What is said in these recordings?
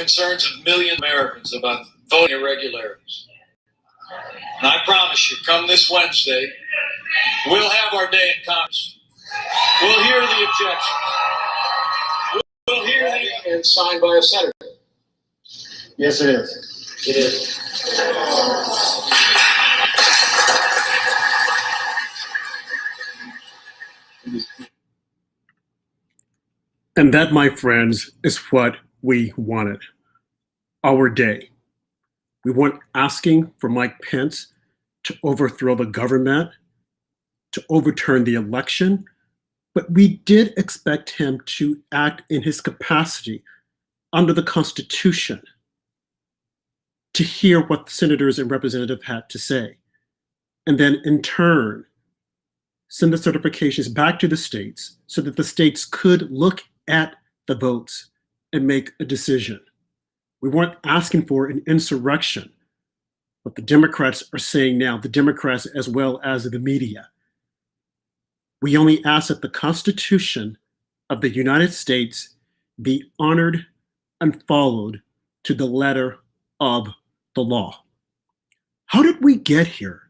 concerns of millions of Americans about voting irregularities. And I promise you, come this Wednesday, we'll have our day in Congress. We'll hear the objections. We'll hear the... And signed by a senator. Yes, it is. It is. And that, my friends, is what we wanted. Our day. We weren't asking for Mike Pence to overthrow the government, to overturn the election, but we did expect him to act in his capacity under the Constitution, to hear what the senators and representatives had to say, and then in turn, send the certifications back to the states so that the states could look at the votes and make a decision. We weren't asking for an insurrection, what the Democrats are saying now, the Democrats as well as the media. We only ask that the Constitution of the United States be honored and followed to the letter of the law. How did we get here?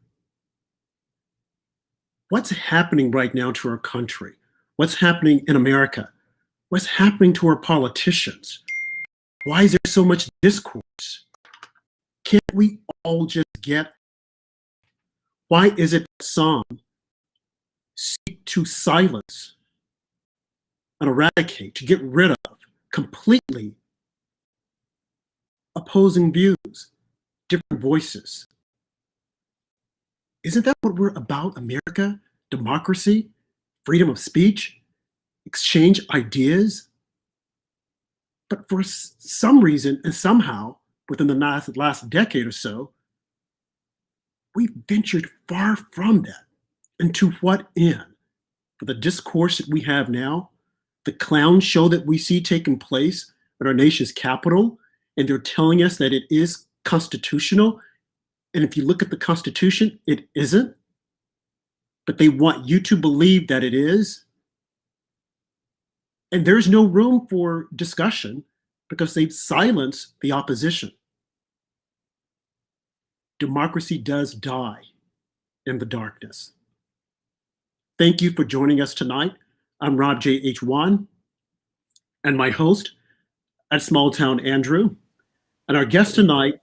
What's happening right now to our country? What's happening in America? What's happening to our politicians? Why is there so much discourse? Can't we all just get? Why is it that some seek to silence and eradicate, to get rid of completely opposing views, different voices? Isn't that what we're about, America? Democracy, freedom of speech, exchange ideas? But for some reason and somehow, within the last decade or so, we've ventured far from that. And to what end? For the discourse that we have now, the clown show that we see taking place at our nation's capital, and they're telling us that it is constitutional. And if you look at the Constitution, it isn't. But they want you to believe that it is. And there's no room for discussion because they've silenced the opposition. Democracy does die in the darkness. Thank you for joining us tonight. I'm robjh1 and my host at Small Town Andrew. And our guest tonight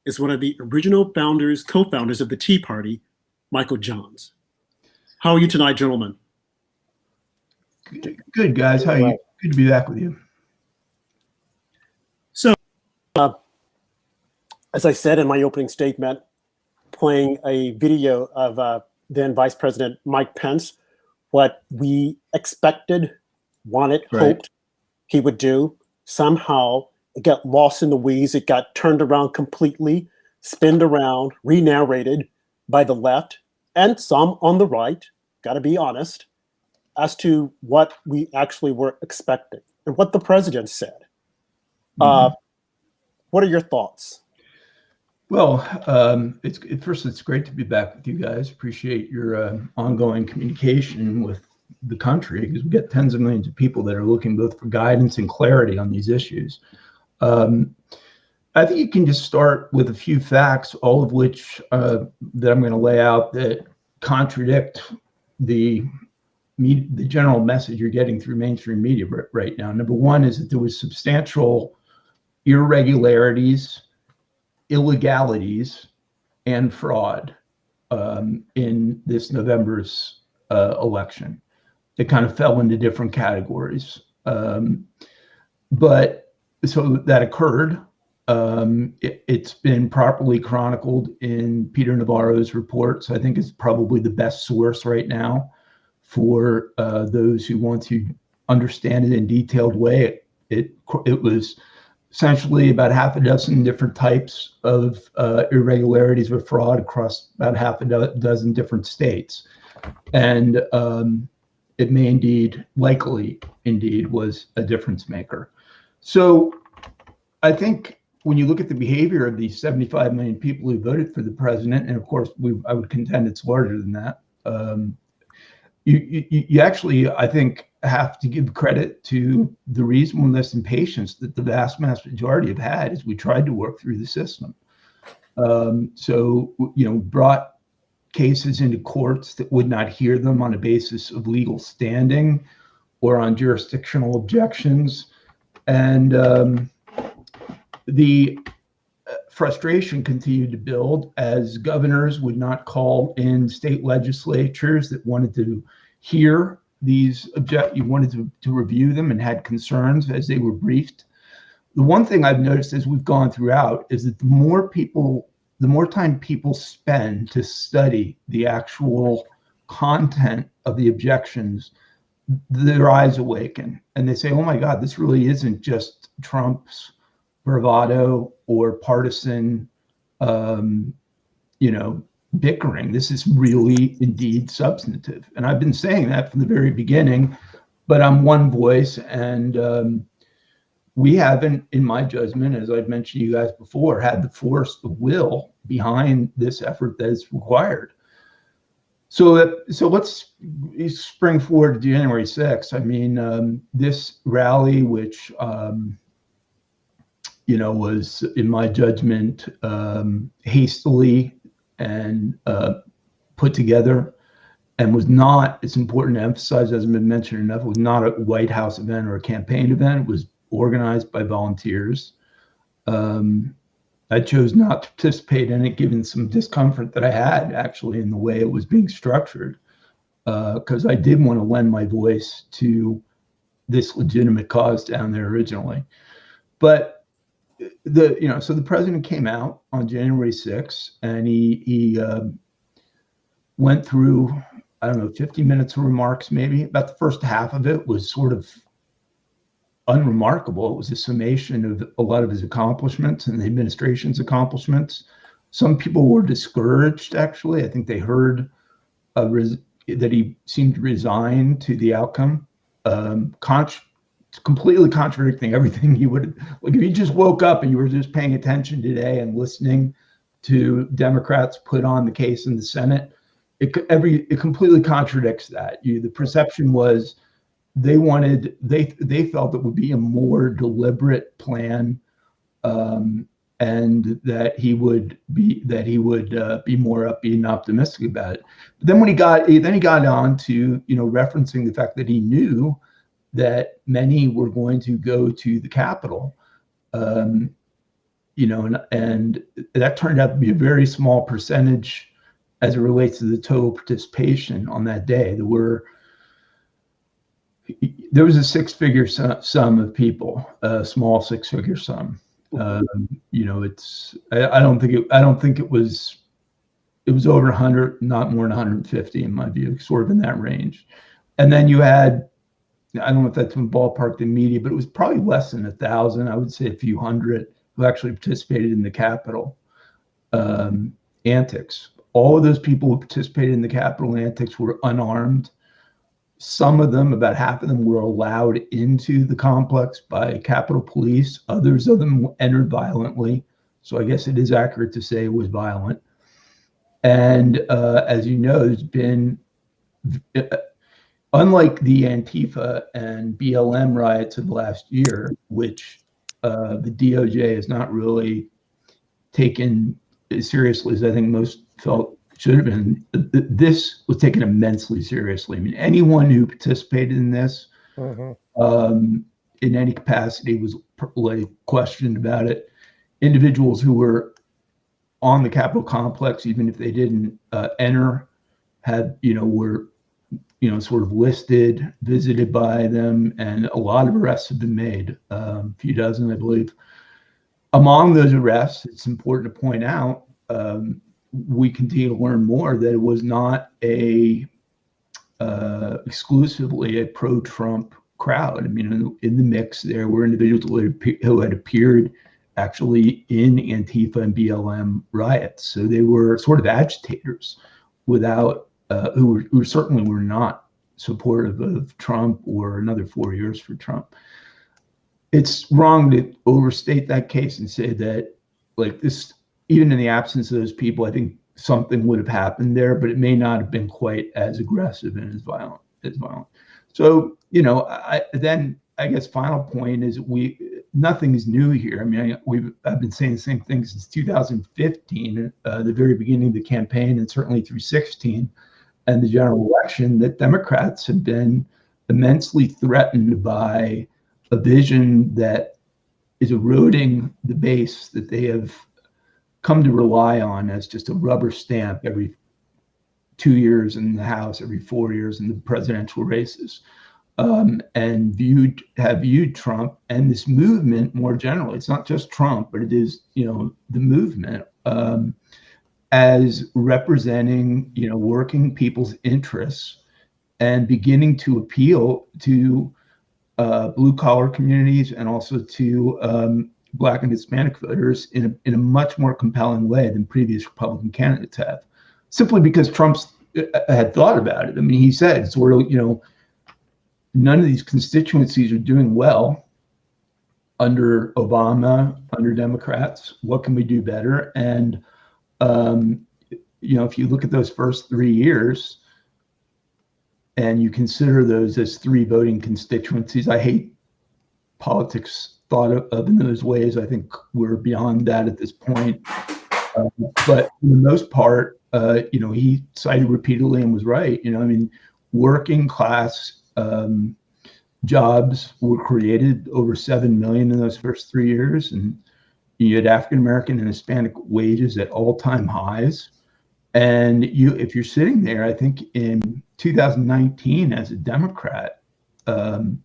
is one of the original co-founders of the Tea Party, Michael Johns. How are you tonight, gentlemen? Good, guys. How are you? Good to be back with you. So, as I said in my opening statement, playing a video of then Vice President Mike Pence, what we expected, wanted, hoped he would do. Somehow it got lost in the weeds. It got turned around completely, spinned around, re-narrated by the left and some on the right, got to be honest, as to what we actually were expecting and what the president said. What are your thoughts? Well, first, it's great to be back with you guys. Appreciate your ongoing communication with the country, because we get tens of millions of people that are looking both for guidance and clarity on these issues. I think you can just start with a few facts, all of which that I'm going to lay out that contradict the general message you're getting through mainstream media right now. Number one is that there was substantial irregularities, illegalities, and fraud in this November's election. It kind of fell into different categories. But so that occurred. It's been properly chronicled in Peter Navarro's report. So I think it's probably the best source right now for those who want to understand it in a detailed way. It was essentially about half a dozen different types of irregularities or fraud across about half a dozen different states. And it may likely was a difference maker. So I think when you look at the behavior of these 75 million people who voted for the president, and of course, I would contend it's larger than that, you actually, I think, have to give credit to the reasonableness and patience that the vast majority have had as we tried to work through the system. So, brought cases into courts that would not hear them on a basis of legal standing or on jurisdictional objections. And the frustration continued to build as governors would not call in state legislatures that wanted to hear these wanted to review them and had concerns as they were briefed. The one thing I've noticed as we've gone throughout is that the more time people spend to study the actual content of the objections, their eyes awaken and they say, oh my God, this really isn't just Trump's bravado or partisan, bickering. This is really indeed substantive. And I've been saying that from the very beginning, but I'm one voice. And we haven't, in my judgment, as I've mentioned to you guys before, had the force, the will behind this effort that is required. So let's spring forward to January 6th. I mean, this rally, which, was, in my judgment, hastily and put together, and was not, it's important to emphasize, hasn't been mentioned enough, was not a White House event or a campaign event. It was organized by volunteers. I chose not to participate in it, given some discomfort that I had actually in the way it was being structured, because I did want to lend my voice to this legitimate cause down there originally. But so the president came out on January 6th, and he went through, 50 minutes of remarks, maybe. About the first half of it was sort of unremarkable. It was a summation of a lot of his accomplishments and the administration's accomplishments. Some people were discouraged, actually. I think they heard that he seemed resigned to the outcome, completely contradicting everything he would, like if you just woke up and you were just paying attention today and listening to Democrats put on the case in the Senate, it completely contradicts that. The perception was they felt it would be a more deliberate plan, and that he would be more upbeat and optimistic about it. But then he got on to referencing the fact that he knew that many were going to go to the Capitol, and that turned out to be a very small percentage as it relates to the total participation on that day. There was a six-figure sum of people, a small six-figure sum. I don't think it was over 100, not more than 150 in my view, sort of in that range. And then you had, I don't know if that's in ballpark the media, but it was probably less than 1,000. I would say a few hundred who actually participated in the Capitol antics. All of those people who participated in the Capitol antics were unarmed. Some of them, about half of them, were allowed into the complex by Capitol Police. Others of them entered violently. So I guess it is accurate to say it was violent. And as you know, there's been, unlike the Antifa and BLM riots of last year, which the DOJ has not really taken as seriously as I think most felt should have been, this was taken immensely seriously. I mean, anyone who participated in this in any capacity was questioned about it. Individuals who were on the Capitol complex, even if they didn't enter, were sort of listed, visited by them, and a lot of arrests have been made, a few dozen, I believe. Among those arrests, it's important to point out, we continue to learn more that it was not exclusively a pro-Trump crowd. I mean, in the mix, there were individuals who had appeared actually in Antifa and BLM riots. So they were sort of agitators without, who certainly were not supportive of Trump or another 4 years for Trump. It's wrong to overstate that case and say that, like this, even in the absence of those people, I think something would have happened there, but it may not have been quite as aggressive and as violent. So, I guess final point is nothing is new here. I mean, I've been saying the same thing since 2015, the very beginning of the campaign, and certainly through 16 and the general election, that Democrats have been immensely threatened by a vision that is eroding the base that they have come to rely on as just a rubber stamp every 2 years in the House, every 4 years in the presidential races, and have viewed Trump and this movement more generally. It's not just Trump, but it is, the movement as representing, working people's interests and beginning to appeal to blue collar communities and also to Black and Hispanic voters in a much more compelling way than previous Republican candidates have, simply because Trump's had thought about it. I mean, he said sort of, none of these constituencies are doing well under Obama, under Democrats. What can we do better? And, if you look at those first 3 years and you consider those as 3 voting constituencies, I hate politics thought of in those ways. I think we're beyond that at this point. But for the most part, he cited repeatedly and was right. Working class jobs were created, over 7 million in those first 3 years, and you had African American and Hispanic wages at all-time highs. And if you're sitting there, I think in 2019 as a Democrat, and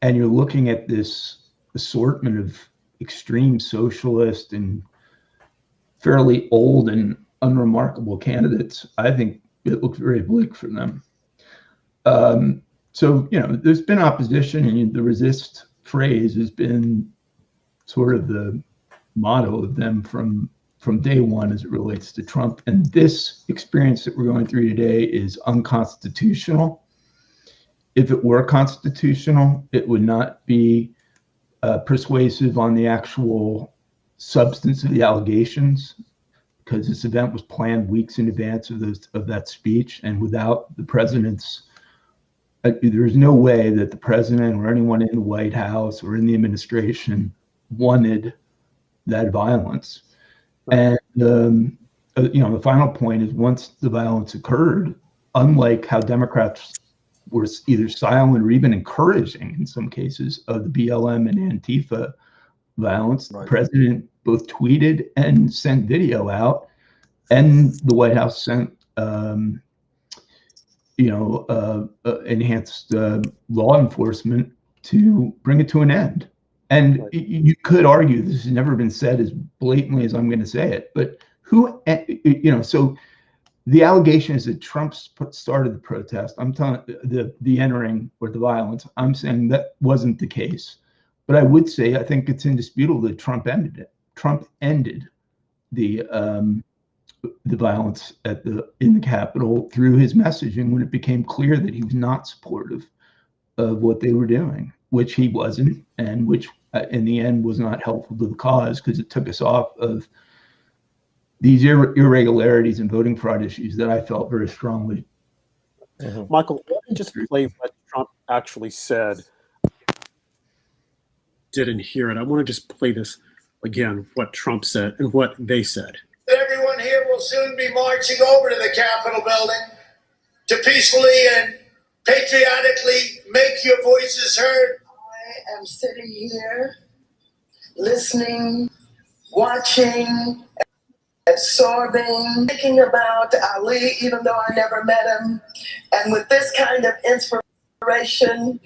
you're looking at this assortment of extreme socialist and fairly old and unremarkable candidates, I think it looks very bleak for them. So, there's been opposition, and the resist phrase has been sort of the motto of them from day one as it relates to Trump. And this experience that we're going through today is unconstitutional. If it were constitutional, it would not be persuasive on the actual substance of the allegations, because this event was planned weeks in advance of that speech. And without the president's, there's no way that the president or anyone in the White House or in the administration wanted that violence. And the final point is, once the violence occurred, unlike how Democrats were either silent or even encouraging in some cases of the BLM and Antifa violence, right, the president both tweeted and sent video out, and the White House sent enhanced law enforcement to bring it to an end. And right, you could argue this has never been said as blatantly as I'm going to say it, but so the allegation is that Trump started the protest. I'm telling the entering or the violence. I'm saying that wasn't the case, but I would say I think it's indisputable that Trump ended it. Trump ended the violence in the Capitol through his messaging when it became clear that he was not supportive of what they were doing, which he wasn't, and which in the end was not helpful to the cause, because it took us off of these irregularities and voting fraud issues that I felt very strongly. Mm-hmm. Michael, let me just play what Trump actually said. Didn't hear it. I want to just play this again, what Trump said and what they said. Everyone here will soon be marching over to the Capitol building to peacefully and patriotically make your voices heard. I am sitting here listening, watching, absorbing, thinking about Ali, even though I never met him. And with this kind of inspiration,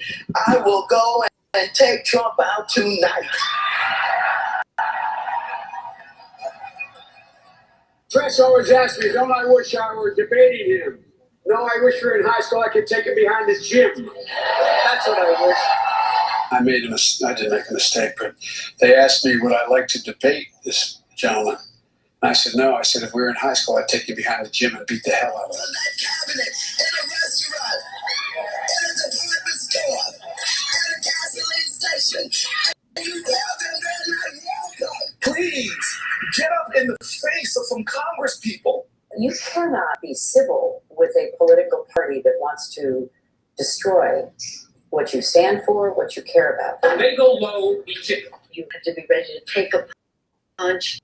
I will go and take Trump out tonight. Press always asks me, don't I wish I were debating him? No, I wish we were in high school, I could take him behind the gym. That's what I wish. I didn't make a mistake, but they asked me would I like to debate this gentleman. And I said no. I said if we were in high school, I'd take you behind the gym and beat the hell out of him. In that cabinet, in a restaurant, in a department store, at a gasoline station, and you tell them they're not welcome. Please get up in the face of from Congress people. You cannot be civil with a political party that wants to destroy what you stand for, what you care about. When they go low, we kick them. You have to be ready to take a punch.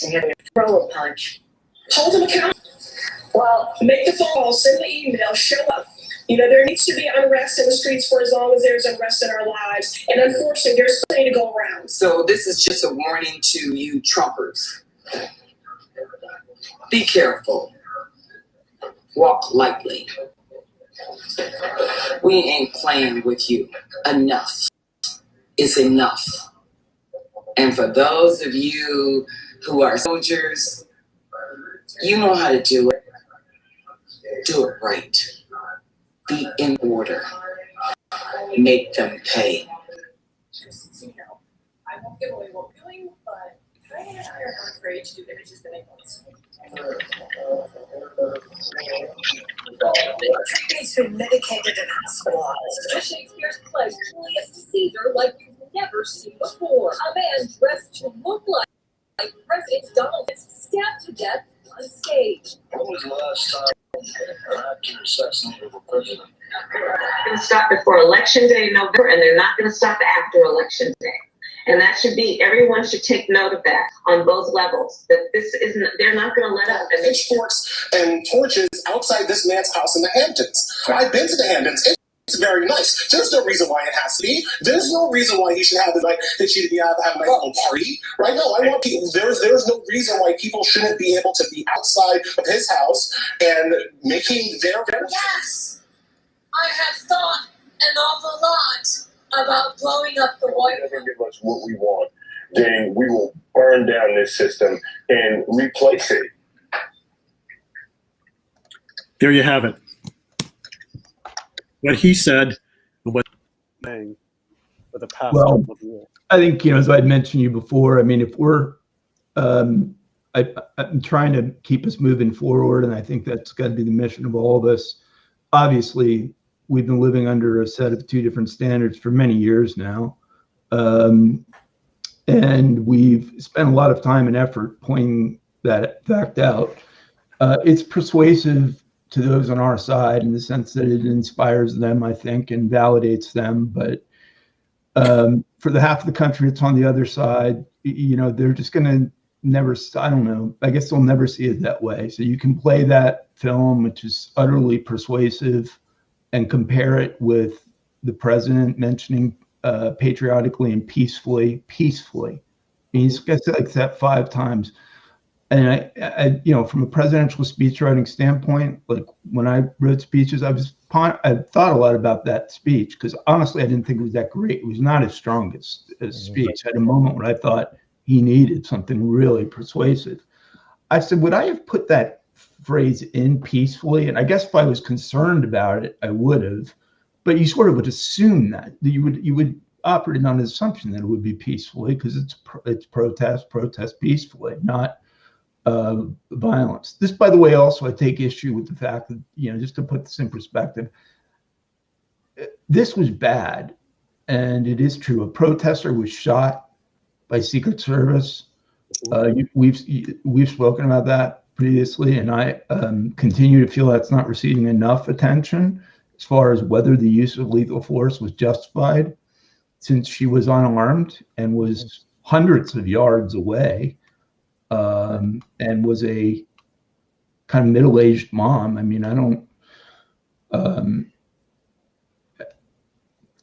And you have to throw a punch. Hold them accountable. Well, make the phone call, send the email, show up. There needs to be unrest in the streets for as long as there's unrest in our lives. And unfortunately, there's plenty to go around. So this is just a warning to you Trumpers. Be careful. Walk lightly. We ain't playing with you. Enough is enough. And for those of you who are soldiers, you know how to do it. Do it right. Be in order. Make them pay. I won't give away what we're doing, but Trey and I are not afraid to do images that make noise. He's been medicated and hospitalized. Shakespeare's play, Julius Caesar, like you've never seen before. A man dressed to look like President Donald Trump stabbed to death on stage. When was the last time an actor assassinated a president? They're not going to stop before Election Day in November, and they're not going to stop after Election Day. And that should be, everyone should take note of that on both levels, that this isn't, they're not going to let up. Pitchforks and torches outside this man's house in the Hamptons. I've been to the Hamptons. It's very nice. There's no reason why it has to be. There's no reason why he should have the right that she to be able to have a nice little party. Right? No, I want people. There's no reason why people shouldn't be able to be outside of his house and making their. Yes, I have thought an awful lot about blowing up the White House. If they give us what we want, then we will burn down this system and replace it. There you have it. What he said and what he's saying for the past couple of years. I think, as I'd mentioned you before, I mean, if we're, I'm trying to keep us moving forward, and I think that's got to be the mission of all of us. Obviously, we've been living under a set of two different standards for many years now. And we've spent a lot of time and effort pointing that fact out. It's persuasive to those on our side in the sense that it inspires them, I think, and validates them. But for the half of the country that's on the other side, they're just going to never, I don't know, I guess they'll never see it that way. So you can play that film, which is utterly persuasive, and compare it with the president mentioning patriotically and peacefully. He's said like that 5 times. And I from a presidential speech writing standpoint, like when I wrote speeches, I thought a lot about that speech because honestly, I didn't think it was that great. It was not as strong as speech. I had a moment when I thought he needed something really persuasive. I said, would I have put that phrase in peacefully? And I guess if I was concerned about it, I would have. But you sort of would assume that you would operate on the assumption that it would be peacefully because it's protest peacefully, not violence. This, by the way, also I take issue with the fact that, just to put this in perspective, this was bad. And it is true. A protester was shot by Secret Service. We've spoken about that previously, and I continue to feel that's not receiving enough attention as far as whether the use of lethal force was justified, since she was unarmed and was hundreds of yards away. And was a kind of middle-aged mom. I mean, I'm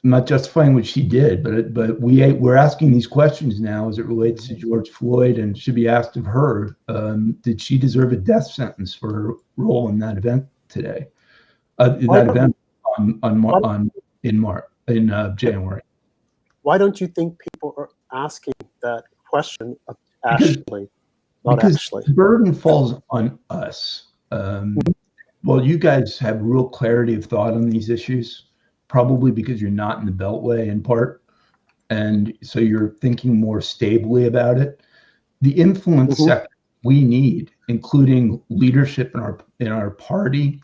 not justifying what she did, but we're asking these questions now as it relates to George Floyd, and should be asked of her. Did she deserve a death sentence for her role in that event today? Event in January. Why don't you think people are asking that question of Ashley? Because the burden falls on us. Well, you guys have real clarity of thought on these issues, probably because you're not in the Beltway in part. And so you're thinking more stably about it. The influence sector we need, including leadership in our party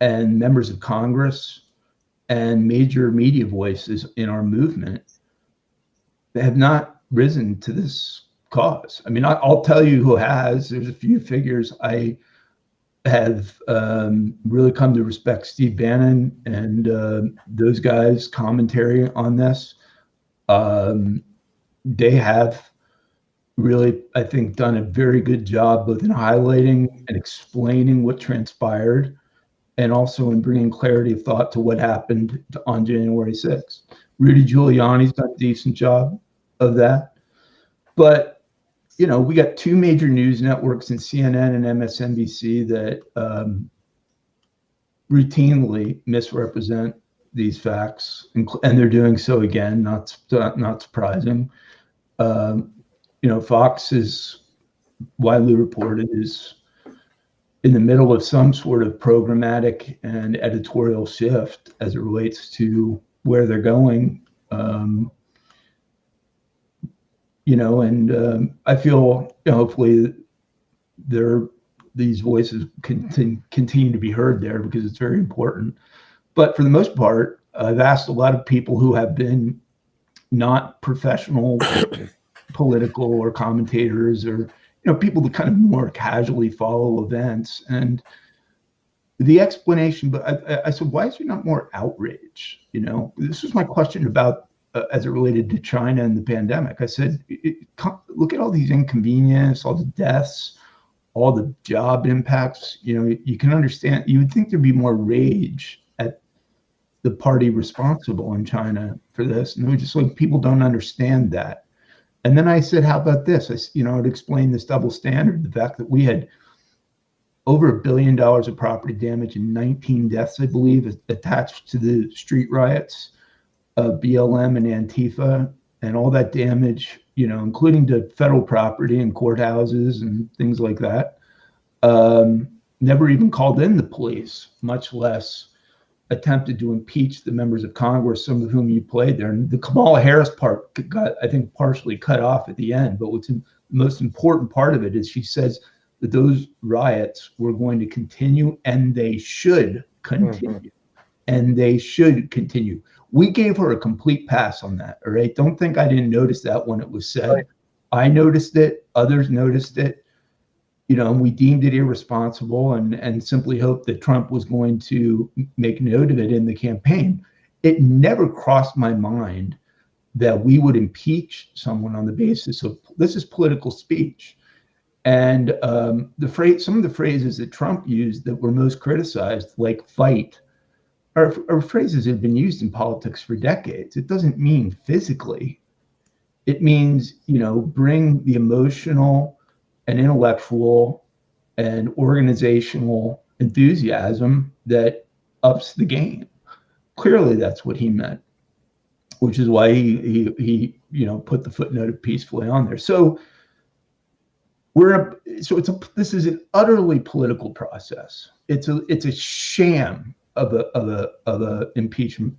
and members of Congress and major media voices in our movement, they have not risen to this cause. I mean, I'll tell you who has. There's a few figures I have really come to respect. Steve Bannon and those guys' commentary on this. They have really, I think, done a very good job both in highlighting and explaining what transpired, and also in bringing clarity of thought to what happened on January 6th. Rudy Giuliani's done a decent job of that. But, you know, we got two major news networks in CNN and MSNBC that routinely misrepresent these facts, and they're doing so again, not surprising. You know, Fox is widely reported is in the middle of some sort of programmatic and editorial shift as it relates to where they're going. You know, and I feel, you know, hopefully these voices continue to be heard there, because it's very important. But for the most part, I've asked a lot of people who have been not professional political or commentators, or, you know, people that kind of more casually follow events, and the explanation. But I said, why is there not more outrage? You know, this was my question about as it related to China and the pandemic. I said, look at all these inconveniences, all the deaths, all the job impacts. You know, you can understand. You would think there'd be more rage at the party responsible in China for this, and it was just like, people don't understand that. And then I said, how about this? You know, I'd explain this double standard, the fact that we had over $1 billion of property damage and 19 deaths, I believe, attached to the street riots of BLM and Antifa, and all that damage, you know, including to federal property and courthouses and things like that. Never even called in the police, much less attempted to impeach the members of Congress, some of whom you played there. And the Kamala Harris part got, I think, partially cut off at the end. But what's the most important part of it is she says that those riots were going to continue, and they should continue. Mm-hmm. And they should continue. We gave her a complete pass on that, all right? Don't think I didn't notice that when it was said. Right. I noticed it. Others noticed it. You know, and we deemed it irresponsible, and simply hoped that Trump was going to make note of it in the campaign. It never crossed my mind that we would impeach someone on the basis of this is political speech. And some of the phrases that Trump used that were most criticized, like fight, are phrases that have been used in politics for decades. It doesn't mean physically. It means, you know, bring the emotional and intellectual and organizational enthusiasm that ups the game. Clearly, that's what he meant, which is why he you know, put the footnote of peacefully on there. So this is an utterly political process. It's a sham of a impeachment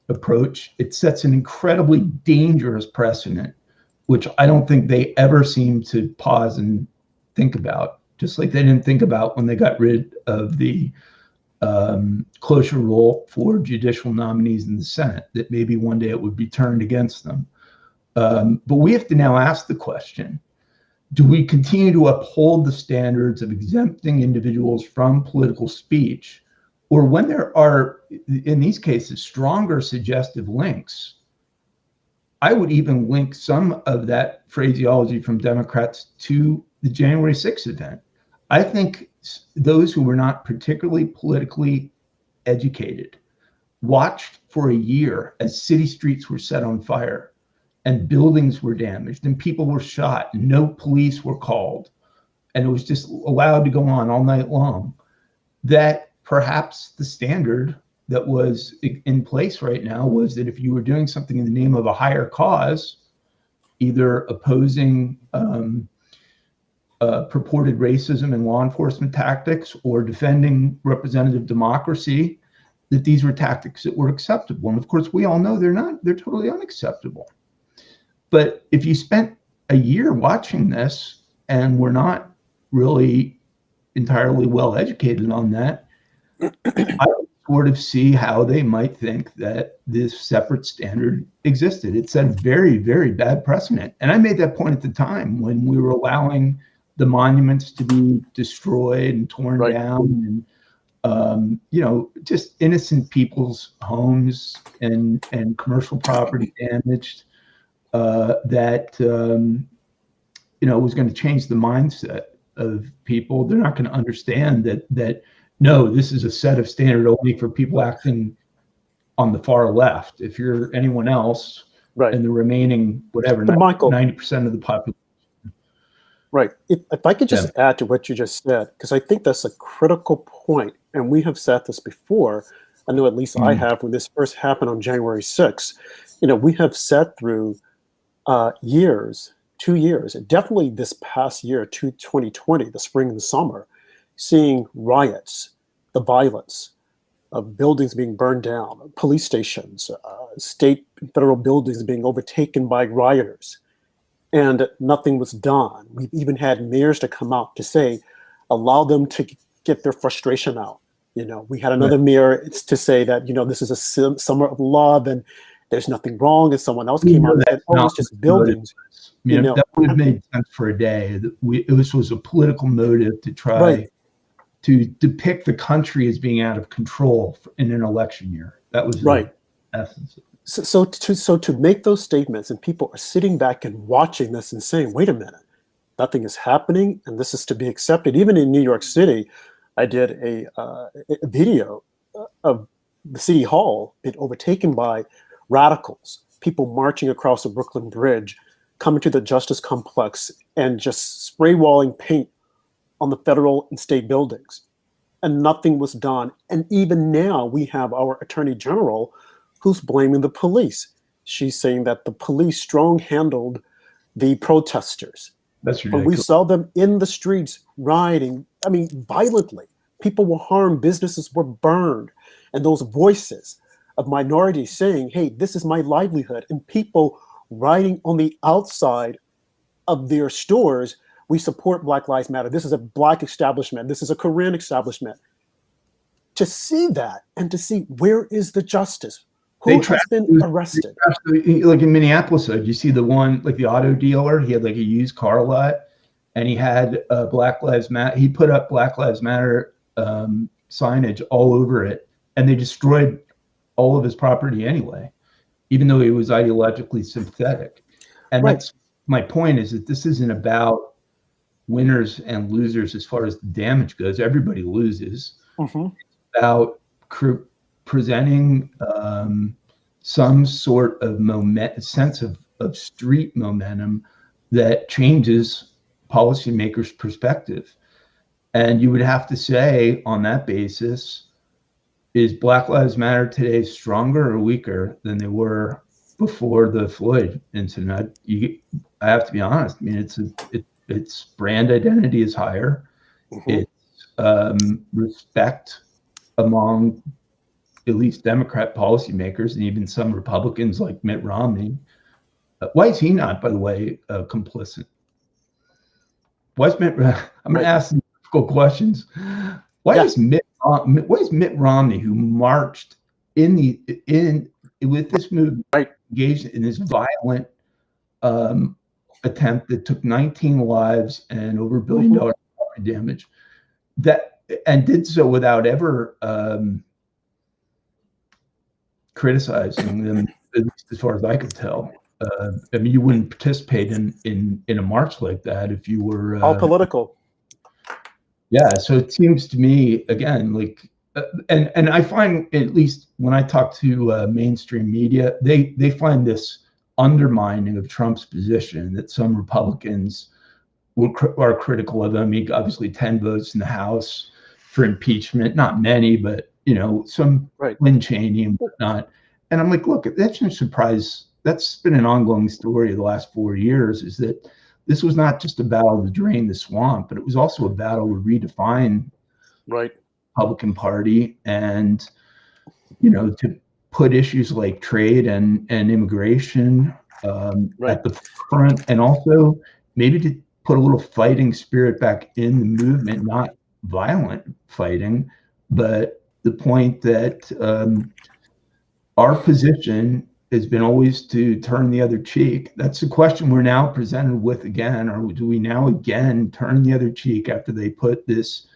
approach. It sets an incredibly dangerous precedent, which I don't think they ever seem to pause and think about, just like they didn't think about when they got rid of the cloture rule for judicial nominees in the Senate, that maybe one day it would be turned against them. But we have to now ask the question, do we continue to uphold the standards of exempting individuals from political speech, or when there are, in these cases, stronger suggestive links? I would even link some of that phraseology from Democrats to the January 6th event. I think those who were not particularly politically educated watched for a year as city streets were set on fire and buildings were damaged and people were shot and no police were called, and it was just allowed to go on all night long, that perhaps the standard that was in place right now was that if you were doing something in the name of a higher cause, either opposing purported racism and law enforcement tactics or defending representative democracy, that these were tactics that were acceptable. And of course, we all know they're not, they're totally unacceptable. But if you spent a year watching this and were not really entirely well educated on that, I would sort of see how they might think that this separate standard existed. It set a very, very bad precedent. And I made that point at the time when we were allowing the monuments to be destroyed and torn down, and just innocent people's homes and commercial property damaged, that was going to change the mindset of people. They're not going to understand that no, this is a set of standard only for people acting on the far left. If you're anyone else, and the remaining whatever, Michael, 90% of the population. Right. If I could just add to what you just said, because I think that's a critical point, and we have said this before. I know at least I have when this first happened on January 6th. We have sat through 2 years, definitely this past year, 2020, the spring and the summer, seeing riots, the violence of buildings being burned down, police stations, state and federal buildings being overtaken by rioters, and nothing was done. We've even had mayors to come out to say, allow them to get their frustration out. We had another mayor to say that, this is a summer of love and there's nothing wrong, and someone else came out and said, oh, it's just buildings. That would have made sense for a day. This was a political motive to try to depict the country as being out of control in an election year. That was the essence. So to make those statements, and people are sitting back and watching this and saying, wait a minute, nothing is happening, and this is to be accepted. Even in New York City, I did a video of the city hall being overtaken by radicals, people marching across the Brooklyn Bridge, coming to the Justice Complex and just spray walling paint on the federal and state buildings. And nothing was done. And even now we have our Attorney General who's blaming the police. She's saying that the police strong-handled the protesters. That's ridiculous. But we saw them in the streets rioting, violently. People were harmed, businesses were burned. And those voices of minorities saying, hey, this is my livelihood, and people writing on the outside of their stores, we support Black Lives Matter. This is a Black establishment. This is a Korean establishment. To see that and to see where is the justice? Who has been arrested? Like in Minneapolis, did you see the one, like the auto dealer? He had like a used car lot, and he had Black Lives Matter. He put up Black Lives Matter signage all over it, and they destroyed all of his property anyway, even though he was ideologically sympathetic. And that's my point, is that this isn't about winners and losers as far as the damage goes. Everybody loses. It's about presenting some sort of sense of street momentum that changes policymakers' perspective. And you would have to say, on that basis, is Black Lives Matter today stronger or weaker than they were before the Floyd incident? I have to be honest. Its brand identity is higher. Its respect among at least Democrat policymakers and even some Republicans like Mitt Romney. Why is he not, by the way, complicit? Why is I'm going to ask some difficult questions. Why is Mitt Romney, who marched with this movement, engaged in this violent attempt that took 19 lives and over $1 billion property damage, and did so without ever criticizing them, at least as far as I could tell. You wouldn't participate in a march like that if you were all political. Yeah, so it seems to me, again, like, and I find, at least when I talk to mainstream media, they find this undermining of Trump's position, that some Republicans are critical of him. He obviously 10 votes in the House for impeachment, not many, but some Lynn Cheney and whatnot. And I'm like, look, that's no surprise. That's been an ongoing story of the last 4 years, is that this was not just a battle to drain the swamp, but it was also a battle to redefine the Republican Party, and to put issues like trade and immigration at the front, and also maybe to put a little fighting spirit back in the movement, not violent fighting, but the point that our position has been always to turn the other cheek. That's the question we're now presented with again, or do we now again turn the other cheek after they put this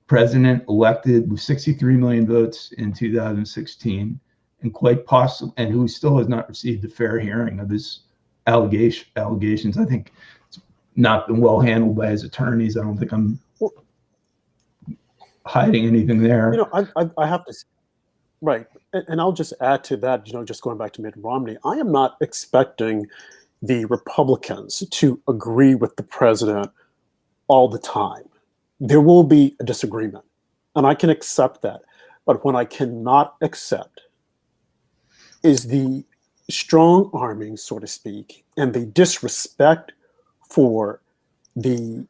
president elected with 63 million votes in 2016, and quite possible, and who still has not received a fair hearing of his allegations. I think it's not been well handled by his attorneys. I don't think I'm hiding anything there. You know, I have to, right. And I'll just add to that, you know, just going back to Mitt Romney, I am not expecting the Republicans to agree with the president all the time. There will be a disagreement, and I can accept that. But what I cannot accept is the strong arming, so to speak, and the disrespect for the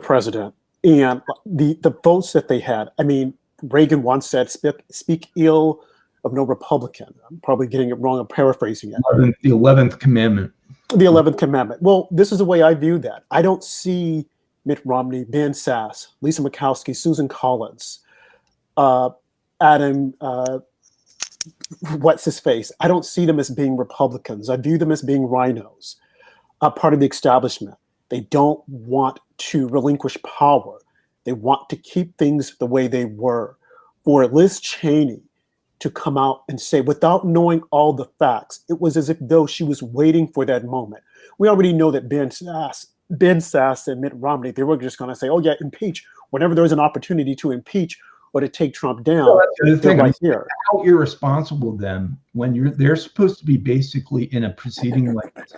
president and the votes that they had. I mean, Reagan once said, speak ill of no Republican. I'm probably getting it wrong. I'm paraphrasing it. The 11th commandment. The 11th commandment. Well, this is the way I view that. I don't see Mitt Romney, Ben Sasse, Lisa Murkowski, Susan Collins, Adam, what's his face? I don't see them as being Republicans. I view them as being rhinos, part of the establishment. They don't want to relinquish power. They want to keep things the way they were. For Liz Cheney to come out and say, without knowing all the facts, it was as if though she was waiting for that moment. We already know that Ben Sasse and Mitt Romney, they were just going to say, oh yeah, impeach. Whenever there's an opportunity to impeach or to take Trump down, they're right here. How irresponsible then when they're supposed to be basically in a proceeding like this,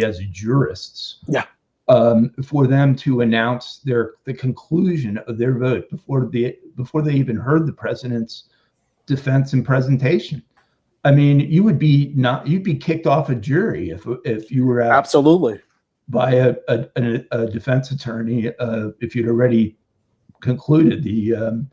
as jurists. Yeah. For them to announce the conclusion of their vote before they even heard the president's defense and presentation. I mean, you'd be kicked off a jury if you were asked absolutely by a defense attorney if you'd already concluded the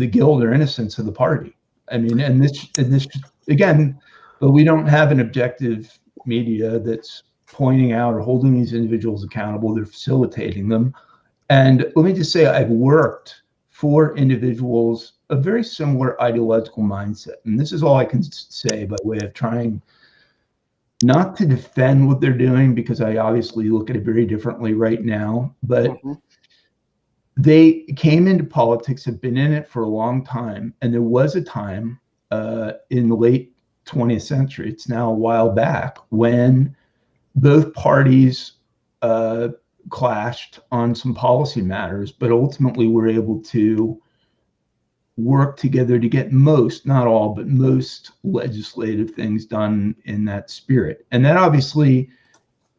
guilt or innocence of the party. I mean, and this again, but we don't have an objective media that's pointing out or holding these individuals accountable. They're facilitating them. And let me just say, I've worked for individuals of very similar ideological mindset. And this is all I can say by way of trying not to defend what they're doing, because I obviously look at it very differently right now, but they came into politics, have been in it for a long time. And there was a time in the late 20th century, it's now a while back, when both parties clashed on some policy matters, but ultimately were able to work together to get most, not all, but most legislative things done in that spirit. And that obviously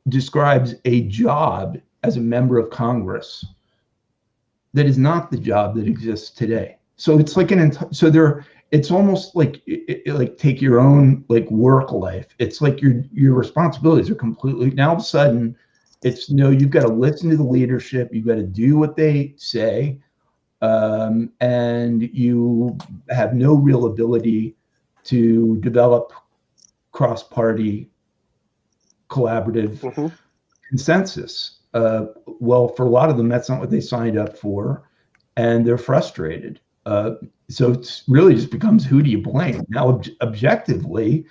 describes a job as a member of Congress that is not the job that exists today. So it's like it's almost like take your own like work life. It's like your responsibilities are completely, now all of a sudden it's you've got to listen to the leadership, you've got to do what they say, and you have no real ability to develop cross-party collaborative consensus. Well, for a lot of them, that's not what they signed up for, and they're frustrated. So it's really just becomes, who do you blame? Now, objectively,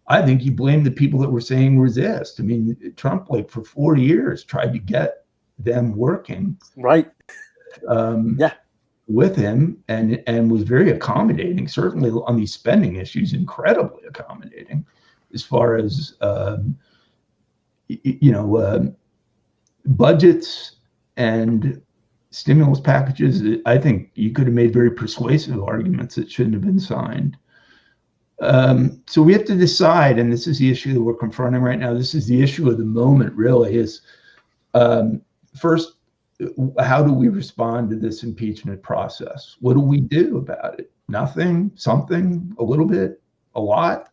I think you blame the people that were saying resist. I mean, Trump, like for 4 years, tried to get them working with him, and was very accommodating, certainly on these spending issues, incredibly accommodating as far as budgets and stimulus packages. I think you could have made very persuasive arguments that shouldn't have been signed. So we have to decide, and this is the issue that we're confronting right now. This is the issue of the moment, really, is first, how do we respond to this impeachment process? What do we do about it? Nothing, something, a little bit, a lot.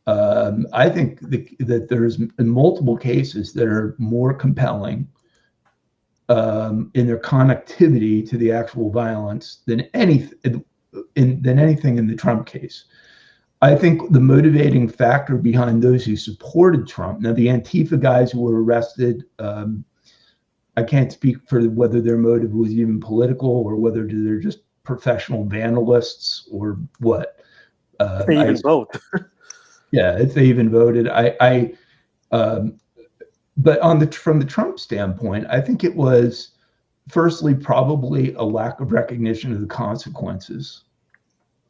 I think that there's multiple cases that are more compelling in their connectivity to the actual violence than anything in the Trump case. I think the motivating factor behind those who supported Trump, now the Antifa guys who were arrested, I can't speak for whether their motive was even political or whether they're just professional vandalists or what. If they even vote. Yeah, if they even voted. But from the Trump standpoint, I think it was firstly probably a lack of recognition of the consequences.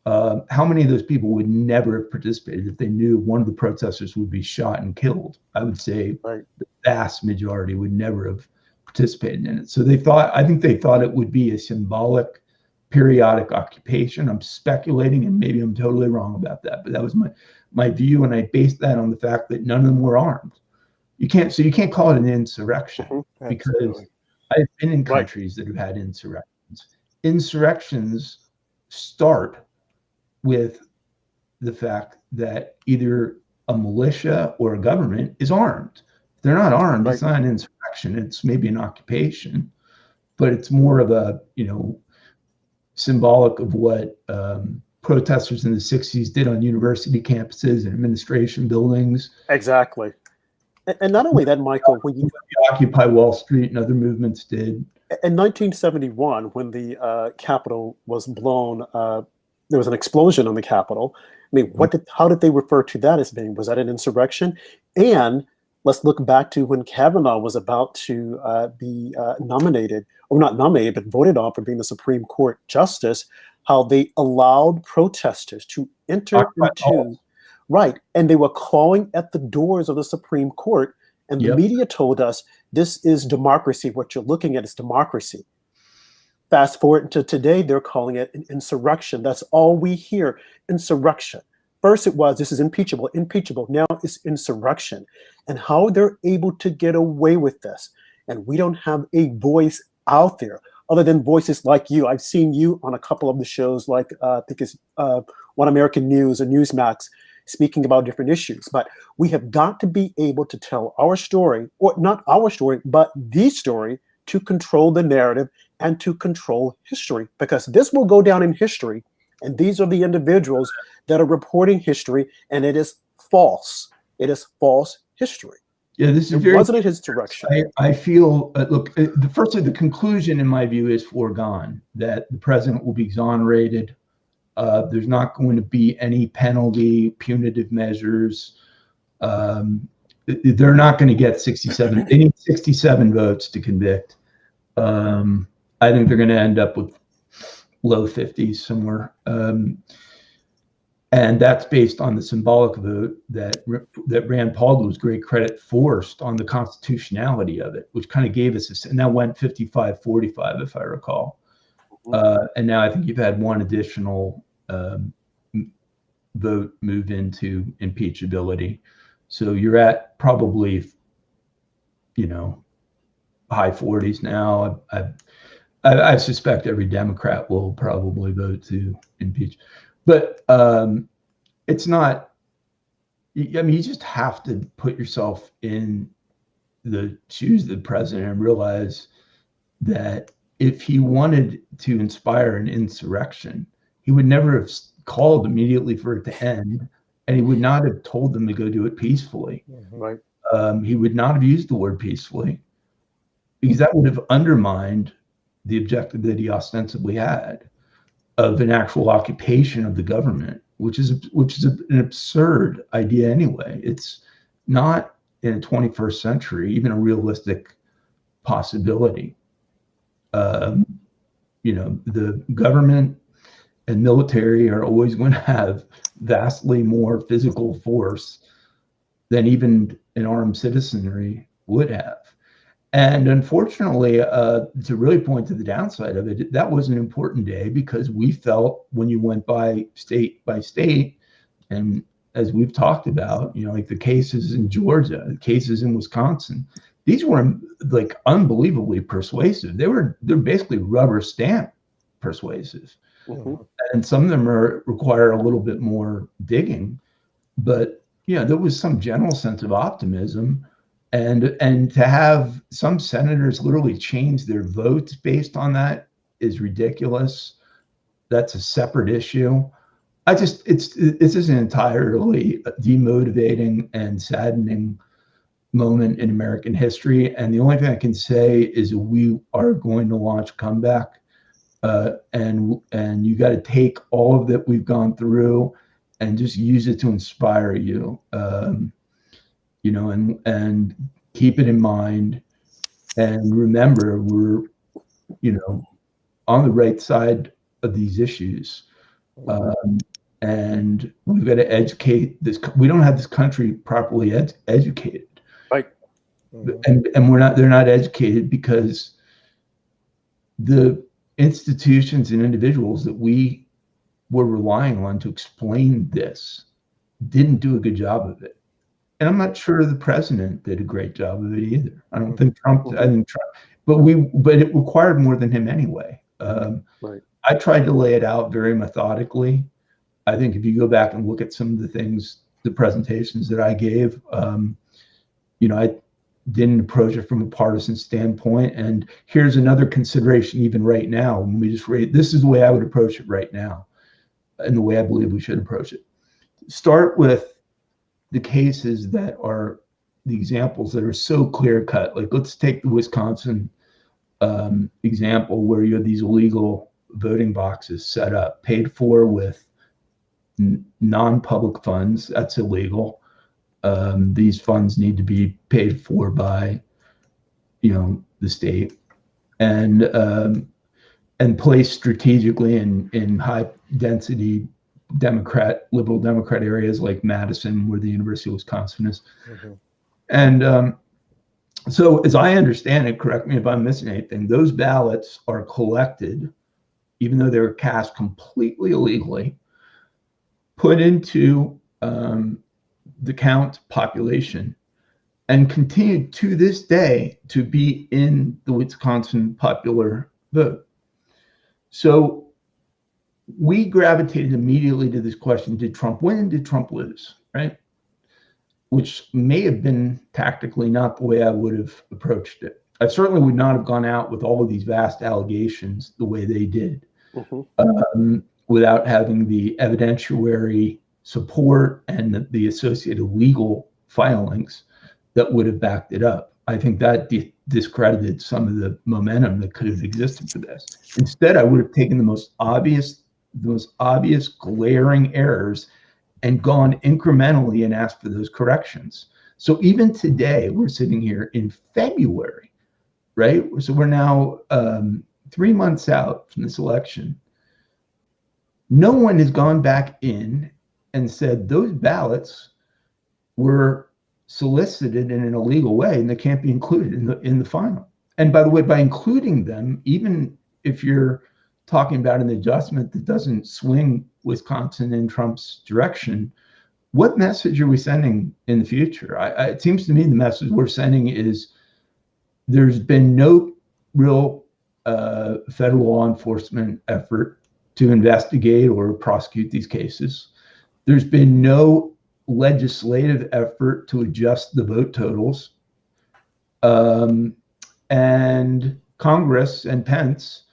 How many of those people would never have participated if they knew one of the protesters would be shot and killed? I would say the vast majority would never have participated in it. So I think they thought it would be a symbolic periodic occupation. I'm speculating, and maybe I'm totally wrong about that, but that was my view, and I based that on the fact that none of them were armed. You can't call it an insurrection because I've been in countries that have had insurrections. Insurrections start with the fact that either a militia or a government is armed. If they're not armed, it's not an insurrection. It's maybe an occupation, but it's more of a, symbolic of what protesters in the 60s did on university campuses and administration buildings. Exactly. And not only that, Michael, when you Occupy Wall Street and other movements did. In 1971, when the Capitol was blown, there was an explosion on the Capitol. I mean, how did they refer to that as being? Was that an insurrection? And let's look back to when Kavanaugh was about to be nominated, or not nominated, but voted on for being the Supreme Court justice, how they allowed protesters to enter into. Right. And they were calling at the doors of the Supreme Court. And the media told us this is democracy. What you're looking at is democracy. Fast forward to today, they're calling it an insurrection. That's all we hear, insurrection. First it was, this is impeachable. Now it's insurrection. And how they're able to get away with this. And we don't have a voice out there other than voices like you. I've seen you on a couple of the shows, like I think it's One American News or Newsmax, speaking about different issues. But we have got to be able to tell our story, or not our story, but the story, to control the narrative and to control history, because this will go down in history. And these are the individuals that are reporting history, and it is false. It is false history. Yeah, this is it wasn't his direction. I feel, look, firstly, the conclusion in my view is foregone, that the president will be exonerated. There's not going to be any penalty, punitive measures. They're not going to get 67. They need 67 votes to convict. I think they're going to end up with low 50s somewhere. And that's based on the symbolic vote that Rand Paul, to his great credit, forced on the constitutionality of it, which kind of gave us and that went 55-45, if I recall. And now I think you've had one additional vote move into impeachability. So you're at probably, high 40s now. I suspect every Democrat will probably vote to impeach. But it's not, I mean, you just have to put yourself in the shoes of the president and realize that if he wanted to inspire an insurrection, he would never have called immediately for it to end, and he would not have told them to go do it peacefully. Right. He would not have used the word peacefully, because that would have undermined the objective that he ostensibly had of an actual occupation of the government, which is an absurd idea anyway. It's not in the 21st century even a realistic possibility. The government and military are always going to have vastly more physical force than even an armed citizenry would have. And unfortunately, to really point to the downside of it, that was an important day, because we felt when you went by state, and as we've talked about, like the cases in Georgia, the cases in Wisconsin, these were like unbelievably persuasive. They're basically rubber stamp persuasive. Mm-hmm. And some of them require a little bit more digging, but there was some general sense of optimism. And to have some senators literally change their votes based on that is ridiculous. That's a separate issue. This is an entirely demotivating and saddening moment in American history. And the only thing I can say is we are going to launch a comeback. and you got to take all of that we've gone through and just use it to inspire you, you know, and keep it in mind, and remember we're, you know, on the right side of these issues, and we've got to educate this. We don't have this country properly educated, right? And they're not educated because the institutions and individuals that we were relying on to explain this didn't do a good job of it. And I'm not sure the president did a great job of it either. I don't think Trump, but it required more than him anyway. Right. I tried to lay it out very methodically. I think if you go back and look at some of the things, the presentations that I gave, you know, I didn't approach it from a partisan standpoint. And here's another consideration, even right now, when we just rate, this is the way I would approach it right now, and the way I believe we should approach it. Start with the cases that are the examples that are so clear cut. Like, let's take the Wisconsin example, where you have these illegal voting boxes set up, paid for with non-public funds. That's illegal. These funds need to be paid for by, you know, the state, and placed strategically in high density liberal Democrat areas like Madison, where the University of Wisconsin is. And so, as I understand it, correct me if I'm missing anything, those ballots are collected, even though they were cast completely illegally, put into the count population, and continue to this day to be in the Wisconsin popular vote. So we gravitated immediately to this question: did Trump win and did Trump lose? Right? Which may have been tactically not the way I would have approached it. I certainly would not have gone out with all of these vast allegations the way they did, without having the evidentiary support and the associated legal filings that would have backed it up. I think that discredited some of the momentum that could have existed for this. Instead, I would have taken the most obvious glaring errors and gone incrementally and asked for those corrections. So even today, we're sitting here in February, right? So we're now 3 months out from this election. No one has gone back in and said those ballots were solicited in an illegal way and they can't be included in the final. And by the way, by including them, even if you're talking about an adjustment that doesn't swing Wisconsin in Trump's direction, what message are we sending in the future? It seems to me the message we're sending is there's been no real federal law enforcement effort to investigate or prosecute these cases. There's been no legislative effort to adjust the vote totals. And Congress and Pence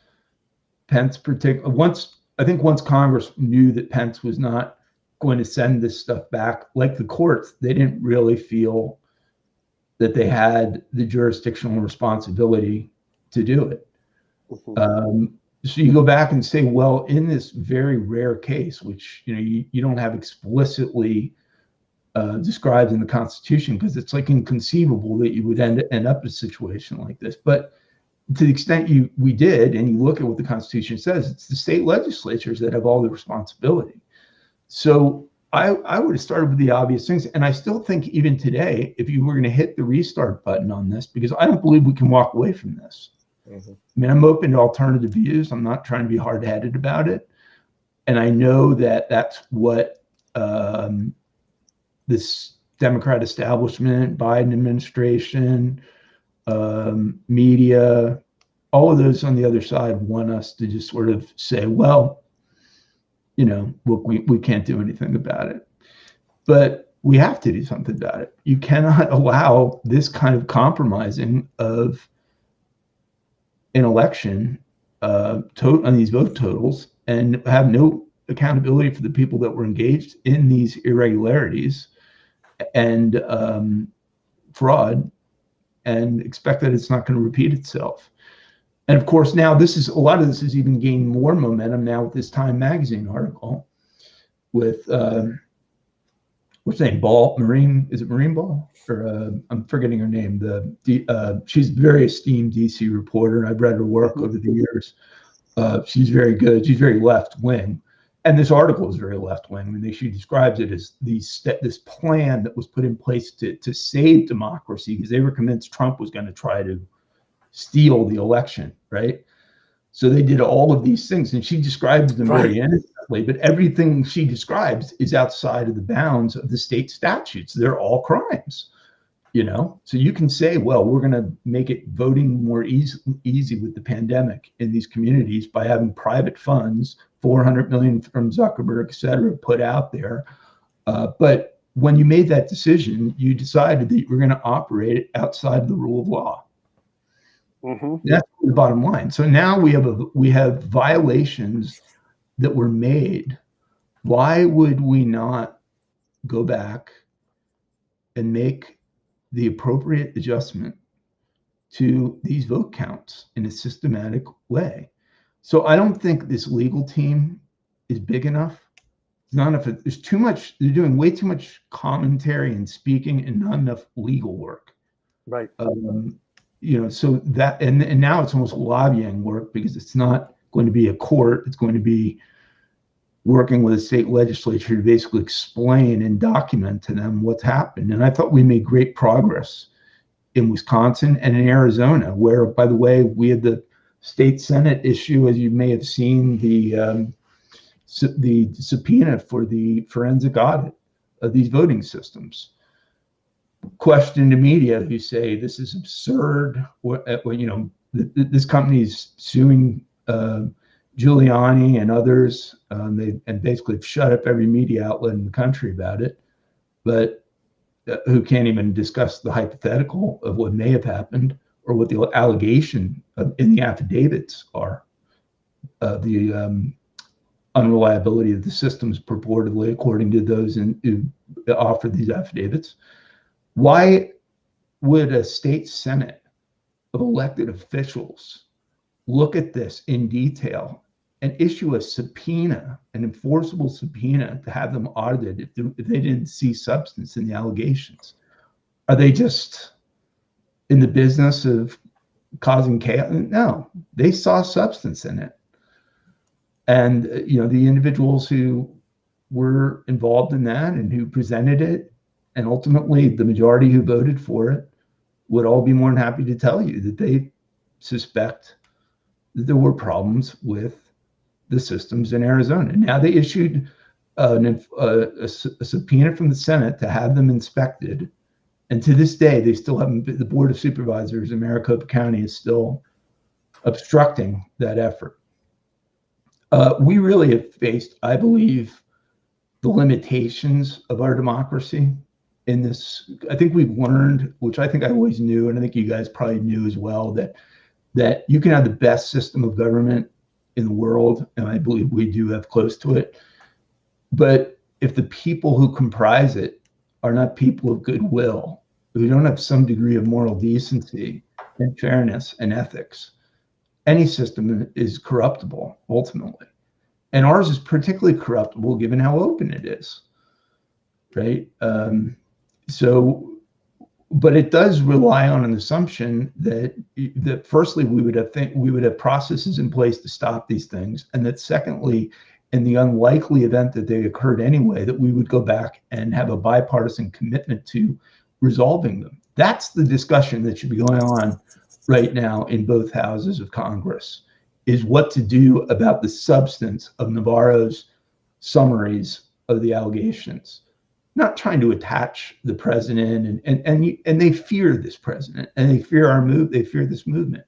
once Congress knew that Pence was not going to send this stuff back, like the courts, they didn't really feel that they had the jurisdictional responsibility to do it. So you go back and say, well, in this very rare case, which you don't have explicitly described in the Constitution, because it's like inconceivable that you would end up in a situation like this. But to the extent we did, and you look at what the Constitution says, it's the state legislatures that have all the responsibility. So I would have started with the obvious things. And I still think even today, if you were going to hit the restart button on this, because I don't believe we can walk away from this. I mean, I'm open to alternative views. I'm not trying to be hard-headed about it. And I know that that's what this Democrat establishment, Biden administration, media, all of those on the other side want us to just sort of say, well, look, we can't do anything about it. But we have to do something about it. You cannot allow this kind of compromising of an election on these vote totals and have no accountability for the people that were engaged in these irregularities and fraud, and expect that it's not going to repeat itself. And of course, now a lot of this is even gaining more momentum now with this Time magazine article with what's her name? Marine, is it Marine Ball? Or I'm forgetting her name. She's a very esteemed DC reporter, and I've read her work over the years. She's very good. She's very left wing, and this article is very left wing. I mean, she describes it as this plan that was put in place to save democracy because they were convinced Trump was going to try to steal the election, right? So they did all of these things, and she describes them very innocently, but everything she describes is outside of the bounds of the state statutes. They're all crimes, you know? So you can say, well, we're going to make it voting more easy with the pandemic in these communities by having private funds, 400 million from Zuckerberg, et cetera, put out there. But when you made that decision, you decided that you were going to operate outside of the rule of law. That's the bottom line. So now we have violations that were made. Why would we not go back and make the appropriate adjustment to these vote counts in a systematic way? So I don't think this legal team is big enough. It's not enough. There's too much. They're doing way too much commentary and speaking and not enough legal work. Right. You know, so that, and now it's almost lobbying work because it's not going to be a court. It's going to be working with a state legislature to basically explain and document to them what's happened. And I thought we made great progress in Wisconsin and in Arizona, where, by the way, we had the state Senate issue, as you may have seen, the subpoena for the forensic audit of these voting systems. Question to media who say this is absurd. You know, this company is suing Giuliani and others. And basically shut up every media outlet in the country about it, but who can't even discuss the hypothetical of what may have happened or what the allegation in the affidavits are. The unreliability of the systems purportedly, according to those who offered these affidavits. Why would a state Senate of elected officials look at this in detail and issue a subpoena, an enforceable subpoena, to have them audited if they didn't see substance in the allegations? Are they just in the business of causing chaos? No, they saw substance in it. And, you know, the individuals who were involved in that and who presented it, and ultimately the majority who voted for it, would all be more than happy to tell you that they suspect that there were problems with the systems in Arizona. Now they issued a subpoena from the Senate to have them inspected. And to this day, they still haven't, the Board of Supervisors in Maricopa County is still obstructing that effort. We really have faced, I believe, the limitations of our democracy in this. I think we've learned, which I think I always knew, and I think you guys probably knew as well, that you can have the best system of government in the world, and I believe we do have close to it. But if the people who comprise it are not people of goodwill, who don't have some degree of moral decency and fairness and ethics, any system is corruptible ultimately. And ours is particularly corruptible given how open it is, right? But it does rely on an assumption that firstly, we would have processes in place to stop these things. And that secondly, in the unlikely event that they occurred anyway, that we would go back and have a bipartisan commitment to resolving them. That's the discussion that should be going on right now in both houses of Congress, is what to do about the substance of Navarro's summaries of the allegations. Not trying to attach the president, and they fear this president, and they fear our move. They fear this movement.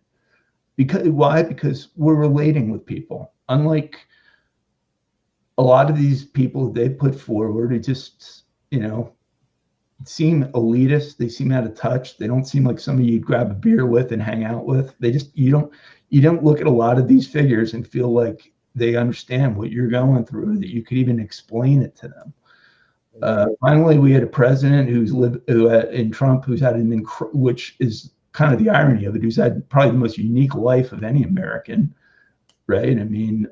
Why? Because we're relating with people. Unlike a lot of these people they put forward, who just, you know, seem elitist. They seem out of touch. They don't seem like somebody you'd grab a beer with and hang out with. They just, you don't look at a lot of these figures and feel like they understand what you're going through, that you could even explain it to them. Finally, we had a president in Trump who's had which is kind of the irony of it. He's had probably the most unique life of any American, right? I mean,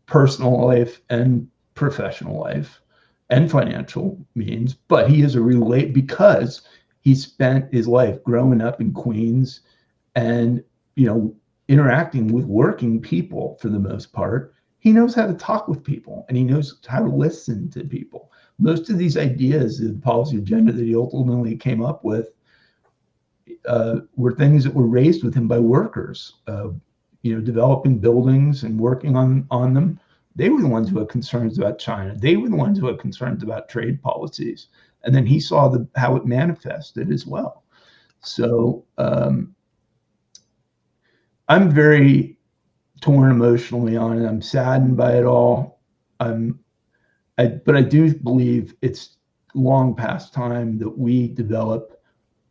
personal life and professional life and financial means, but he is because he spent his life growing up in Queens and, interacting with working people for the most part. He knows how to talk with people and he knows how to listen to people. Most of these ideas, the policy agenda that he ultimately came up with, were things that were raised with him by workers, developing buildings and working on them. They were the ones who had concerns about China. They were the ones who had concerns about trade policies. And then he saw how it manifested as well. So I'm very torn emotionally on it. I'm saddened by it all. But I do believe it's long past time that we develop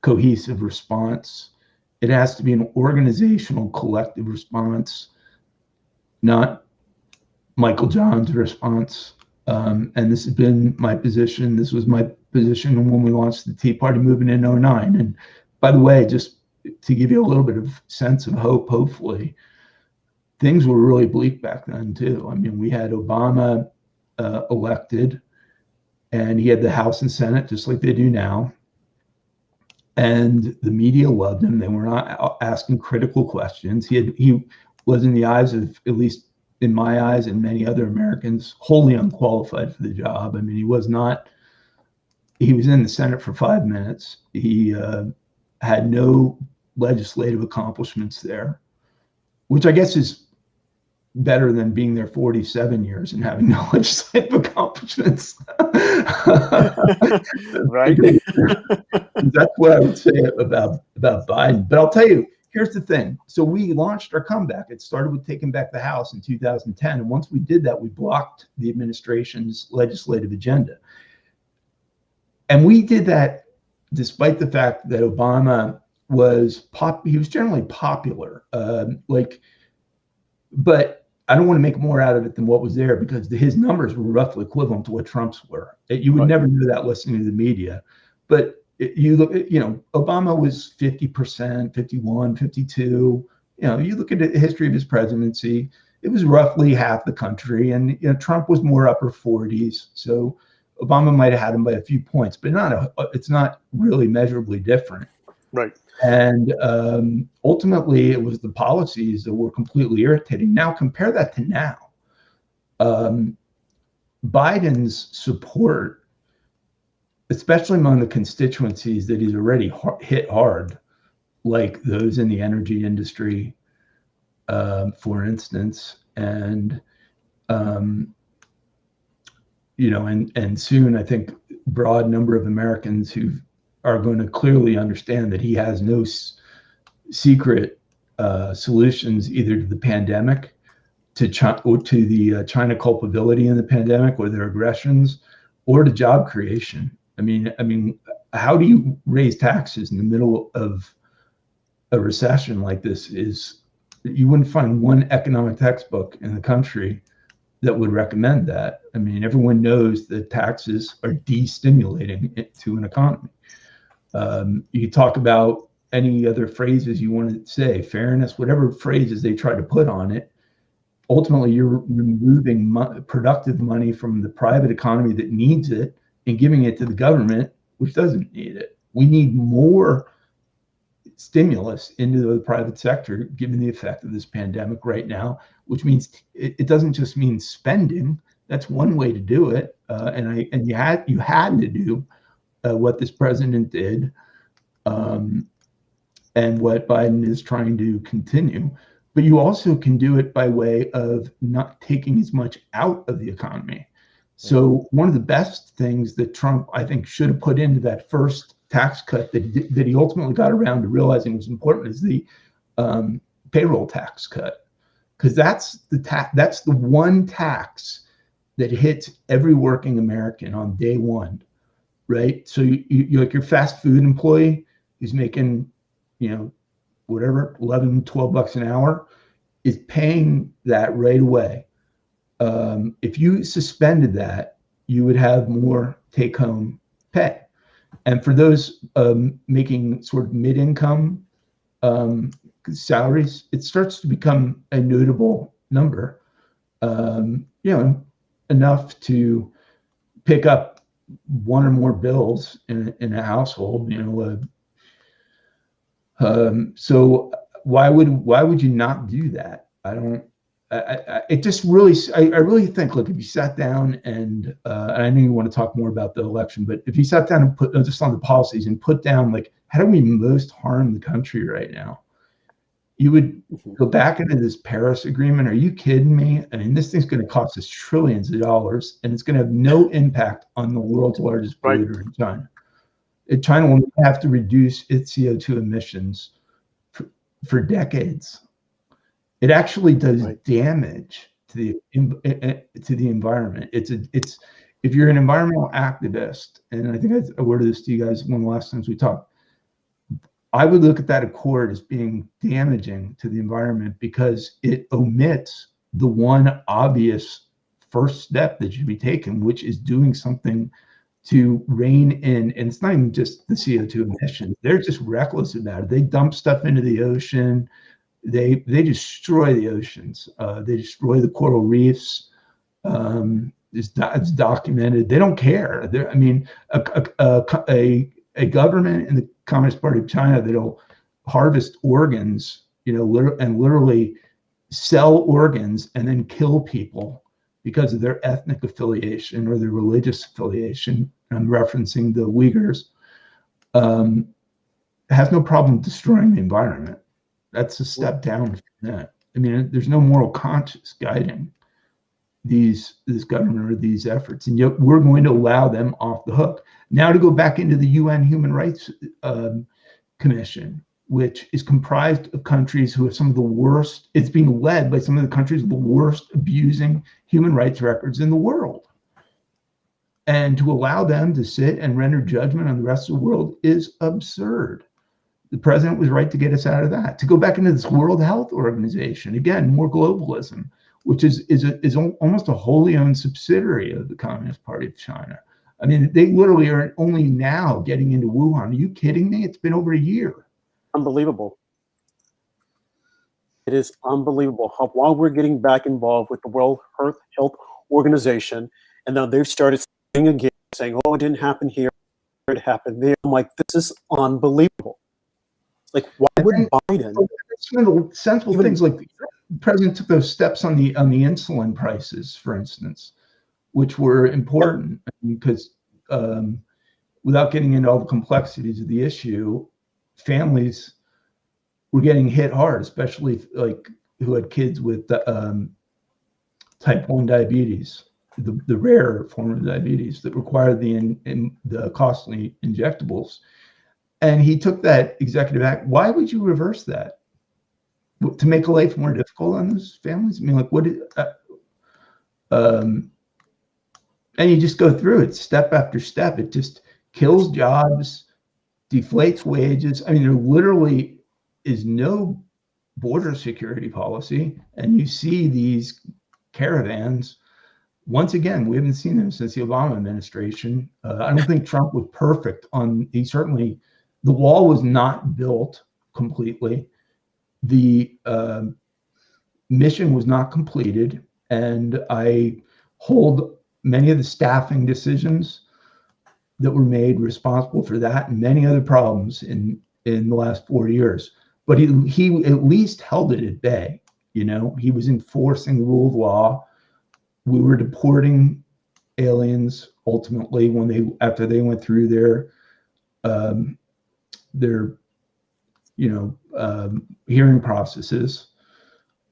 cohesive response. It has to be an organizational, collective response, not Michael John's response. And this has been my position. This was my position when we launched the Tea Party movement in 2009. And by the way, just to give you a little bit of sense of hope, hopefully, things were really bleak back then too. I mean, we had Obama elected, and he had the House and Senate just like they do now. And the media loved him. They were not asking critical questions. He was, in the eyes of, at least in my eyes and many other Americans, wholly unqualified for the job. I mean, he was in the Senate for 5 minutes. He had no legislative accomplishments there, which I guess is better than being there 47 years and having no legislative accomplishments. Right. That's what I would say about Biden. But I'll tell you, here's the thing. So we launched our comeback. It started with taking back the House in 2010. And once we did that, we blocked the administration's legislative agenda. And we did that despite the fact that Obama he was generally popular. But I don't want to make more out of it than what was there, because his numbers were roughly equivalent to what Trump's were. You would never know that listening to the media. But you look at, Obama was 50%, 51, 52. You look at the history of his presidency, it was roughly half the country. And Trump was more upper 40s. So Obama might have had him by a few points, but it's not really measurably different. Right. And ultimately, it was the policies that were completely irritating. Now, compare that to now. Biden's support, especially among the constituencies that he's already hit hard, like those in the energy industry, for instance, and and soon, I think, broad number of Americans who are going to clearly understand that he has no secret solutions either to the pandemic, to the China culpability in the pandemic or their aggressions, or to job creation. I mean, how do you raise taxes in the middle of a recession like this? You wouldn't find one economic textbook in the country that would recommend that. I mean, everyone knows that taxes are destimulating to an economy. You talk about any other phrases you want to say, fairness, whatever phrases they try to put on it. Ultimately, you're removing productive money from the private economy that needs it and giving it to the government, which doesn't need it. We need more stimulus into the private sector, given the effect of this pandemic right now, which means it doesn't just mean spending. That's one way to do it, and you had to do what this president did, and what Biden is trying to continue. But you also can do it by way of not taking as much out of the economy. So one of the best things that Trump, I think, should have put into that first tax cut that he ultimately got around to realizing was important is the payroll tax cut, because that's the one tax that hits every working American on day one, right? So you like your fast food employee who's making, whatever, 11, 12 bucks an hour is paying that right away. If you suspended that, you would have more take-home pay. And for those making sort of mid-income salaries, it starts to become a notable number, enough to pick up one or more bills in a household, so why would you not do that? It just really, I really think, look, if you sat down and I know you want to talk more about the election, but if you sat down and put just on the policies and put down, like, how do we most harm the country right now? You would go back into this Paris Agreement. Are you kidding me? I mean, this thing's going to cost us trillions of dollars, and it's going to have no impact on the world's largest polluter in China. China will have to reduce its CO2 emissions for decades. It actually does damage to the environment. It's if you're an environmental activist, and I think I worded this to you guys one of the last times we talked, I would look at that accord as being damaging to the environment because it omits the one obvious first step that should be taken, which is doing something to rein in, and it's not even just the CO2 emissions. They're just reckless about it. They dump stuff into the ocean. They destroy the oceans. They destroy the coral reefs. It's documented. They don't care. I mean, a government in the Communist Party of China that'll harvest organs, and literally sell organs and then kill people because of their ethnic affiliation or their religious affiliation. I'm referencing the Uyghurs. Has no problem destroying the environment. That's a step down from that. I mean, there's no moral conscience guiding this government or these efforts, and yet we're going to allow them off the hook. Now, to go back into the UN Human Rights Commission, which is comprised of countries who have some of the worst, it's being led by some of the countries with the worst abusing human rights records in the world. And to allow them to sit and render judgment on the rest of the world is absurd. The president was right to get us out of that. To go back into this World Health Organization, again, more globalism, which is almost a wholly owned subsidiary of the Communist Party of China. I mean, they literally are only now getting into Wuhan. Are you kidding me? It's been over a year. Unbelievable. It is unbelievable how while we're getting back involved with the World Health Organization, and now they've started saying again, saying, oh, it didn't happen here, it happened there. I'm like, this is unbelievable. Like, why would Biden? Sensible things like the president took those steps on the insulin prices, for instance, which were important because without getting into all the complexities of the issue, families were getting hit hard, especially like who had kids with type 1 diabetes, the rare form of diabetes that required the costly injectables. And he took that executive act. Why would you reverse that? To make life more difficult on those families? I mean, like, and you just go through it step after step. It just kills jobs, deflates wages. I mean, there literally is no border security policy. And you see these caravans. Once again, we haven't seen them since the Obama administration. I don't think Trump was perfect the wall was not built completely. The mission was not completed. And I hold many of the staffing decisions that were made responsible for that and many other problems in the last 4 years. But he at least held it at bay. He was enforcing the rule of law. We were deporting aliens ultimately after they went through their hearing processes,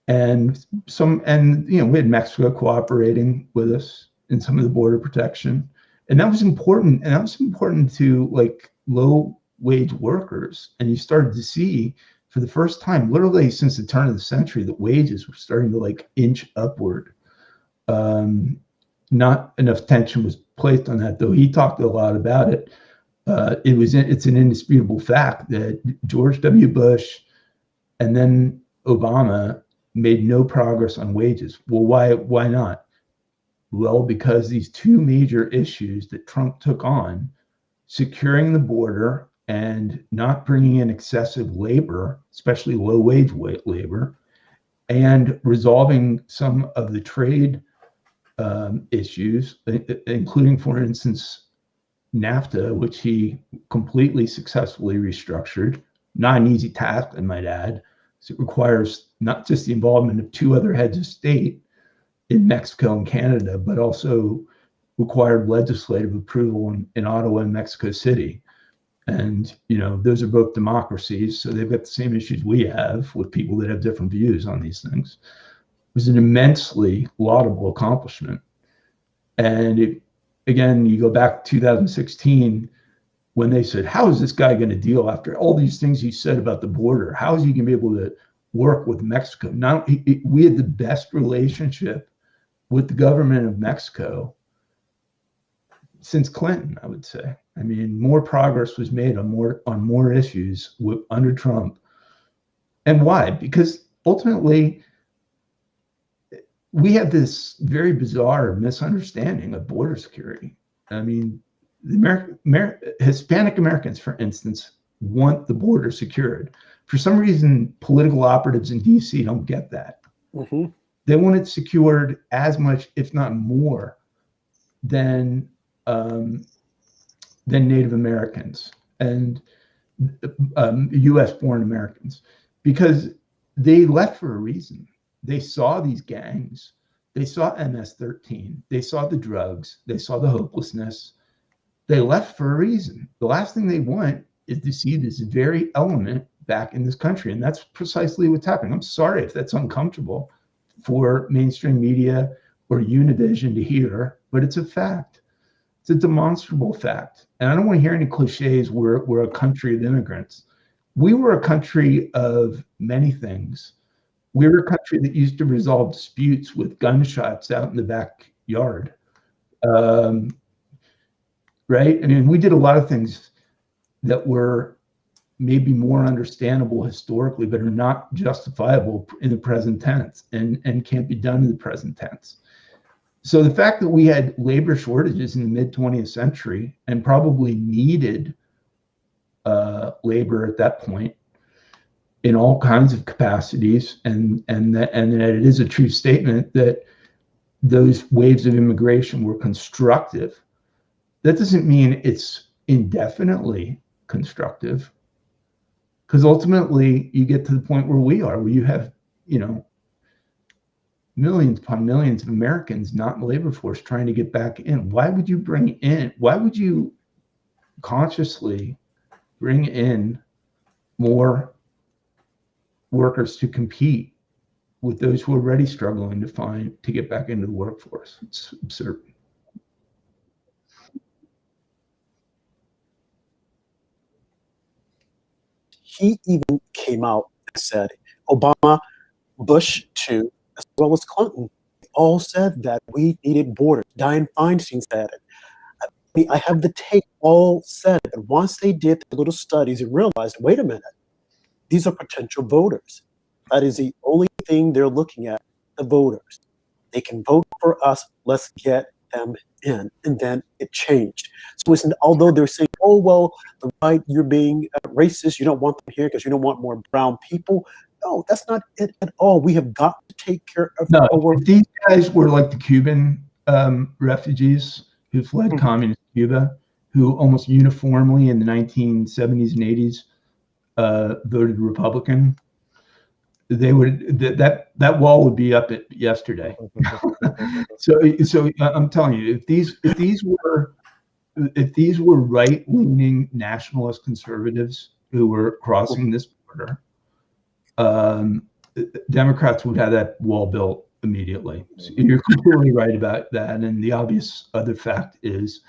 and we had Mexico cooperating with us in some of the border protection, and that was important. And that was important to like low wage workers. And you started to see for the first time, literally since the turn of the century, that wages were starting to like inch upward. Not enough attention was placed on that, though. He talked a lot about it. It's an indisputable fact that George W. Bush and then Obama made no progress on wages. Well, why not? Well, because these two major issues that Trump took on securing the border and not bringing in excessive labor, especially low-wage labor, and resolving some of the trade issues, including, for instance, NAFTA, which he completely successfully restructured. Not an easy task, I might add. So it requires not just the involvement of two other heads of state in Mexico and Canada, but also required legislative approval in Ottawa and Mexico City. And, you know, those are both democracies, so they've got the same issues we have with people that have different views on these things. It was an immensely laudable accomplishment. And again, you go back to 2016, when they said, how is this guy going to deal after all these things he said about the border? How is he going to be able to work with Mexico? Now, we had the best relationship with the government of Mexico since Clinton, I would say. I mean, more progress was made on more issues under Trump. And why? Because ultimately, we have this very bizarre misunderstanding of border security. I mean, the Hispanic Americans, for instance, want the border secured. For some reason, political operatives in DC don't get that. Mm-hmm. They want it secured as much, if not more, than Native Americans and U.S. born Americans, because they left for a reason. They saw these gangs, they saw MS-13, they saw the drugs, they saw the hopelessness. They left for a reason. The last thing they want is to see this very element back in this country, and that's precisely what's happening. I'm sorry if that's uncomfortable for mainstream media or Univision to hear, but it's a fact. It's a demonstrable fact. And I don't want to hear any cliches. We're a country of immigrants. We were a country of many things. We were a country that used to resolve disputes with gunshots out in the backyard. Right? I mean, we did a lot of things that were maybe more understandable historically, but are not justifiable in the present tense and can't be done in the present tense. So the fact that we had labor shortages in the mid-20th century and probably needed labor at that point in all kinds of capacities, and that it is a true statement that those waves of immigration were constructive. That doesn't mean it's indefinitely constructive, because ultimately you get to the point where we are, where you have, you know, millions upon millions of Americans not in the labor force trying to get back in. Why would you consciously bring in more workers to compete with those who are already struggling to get back into the workforce? It's absurd. He even came out and said, Obama, Bush too, as well as Clinton, all said that we needed borders. Dianne Feinstein said it. I have the tape, all said it. And once they did the little studies and realized, wait a minute, these are potential voters. That is the only thing they're looking at, the voters. They can vote for us, let's get them in. And then it changed. So it's, although they're saying, oh, well, the right, you're being racist, you don't want them here because you don't want more brown people. No, that's not it at all. We have got to take care of if these guys were like the Cuban refugees who fled communist Cuba, who almost uniformly in the 1970s and 80s voted Republican, they would that wall would be up yesterday. So I'm telling you, if these were right-leaning nationalist conservatives who were crossing this border, Democrats would have that wall built immediately. So you're completely right about that. And the obvious other fact is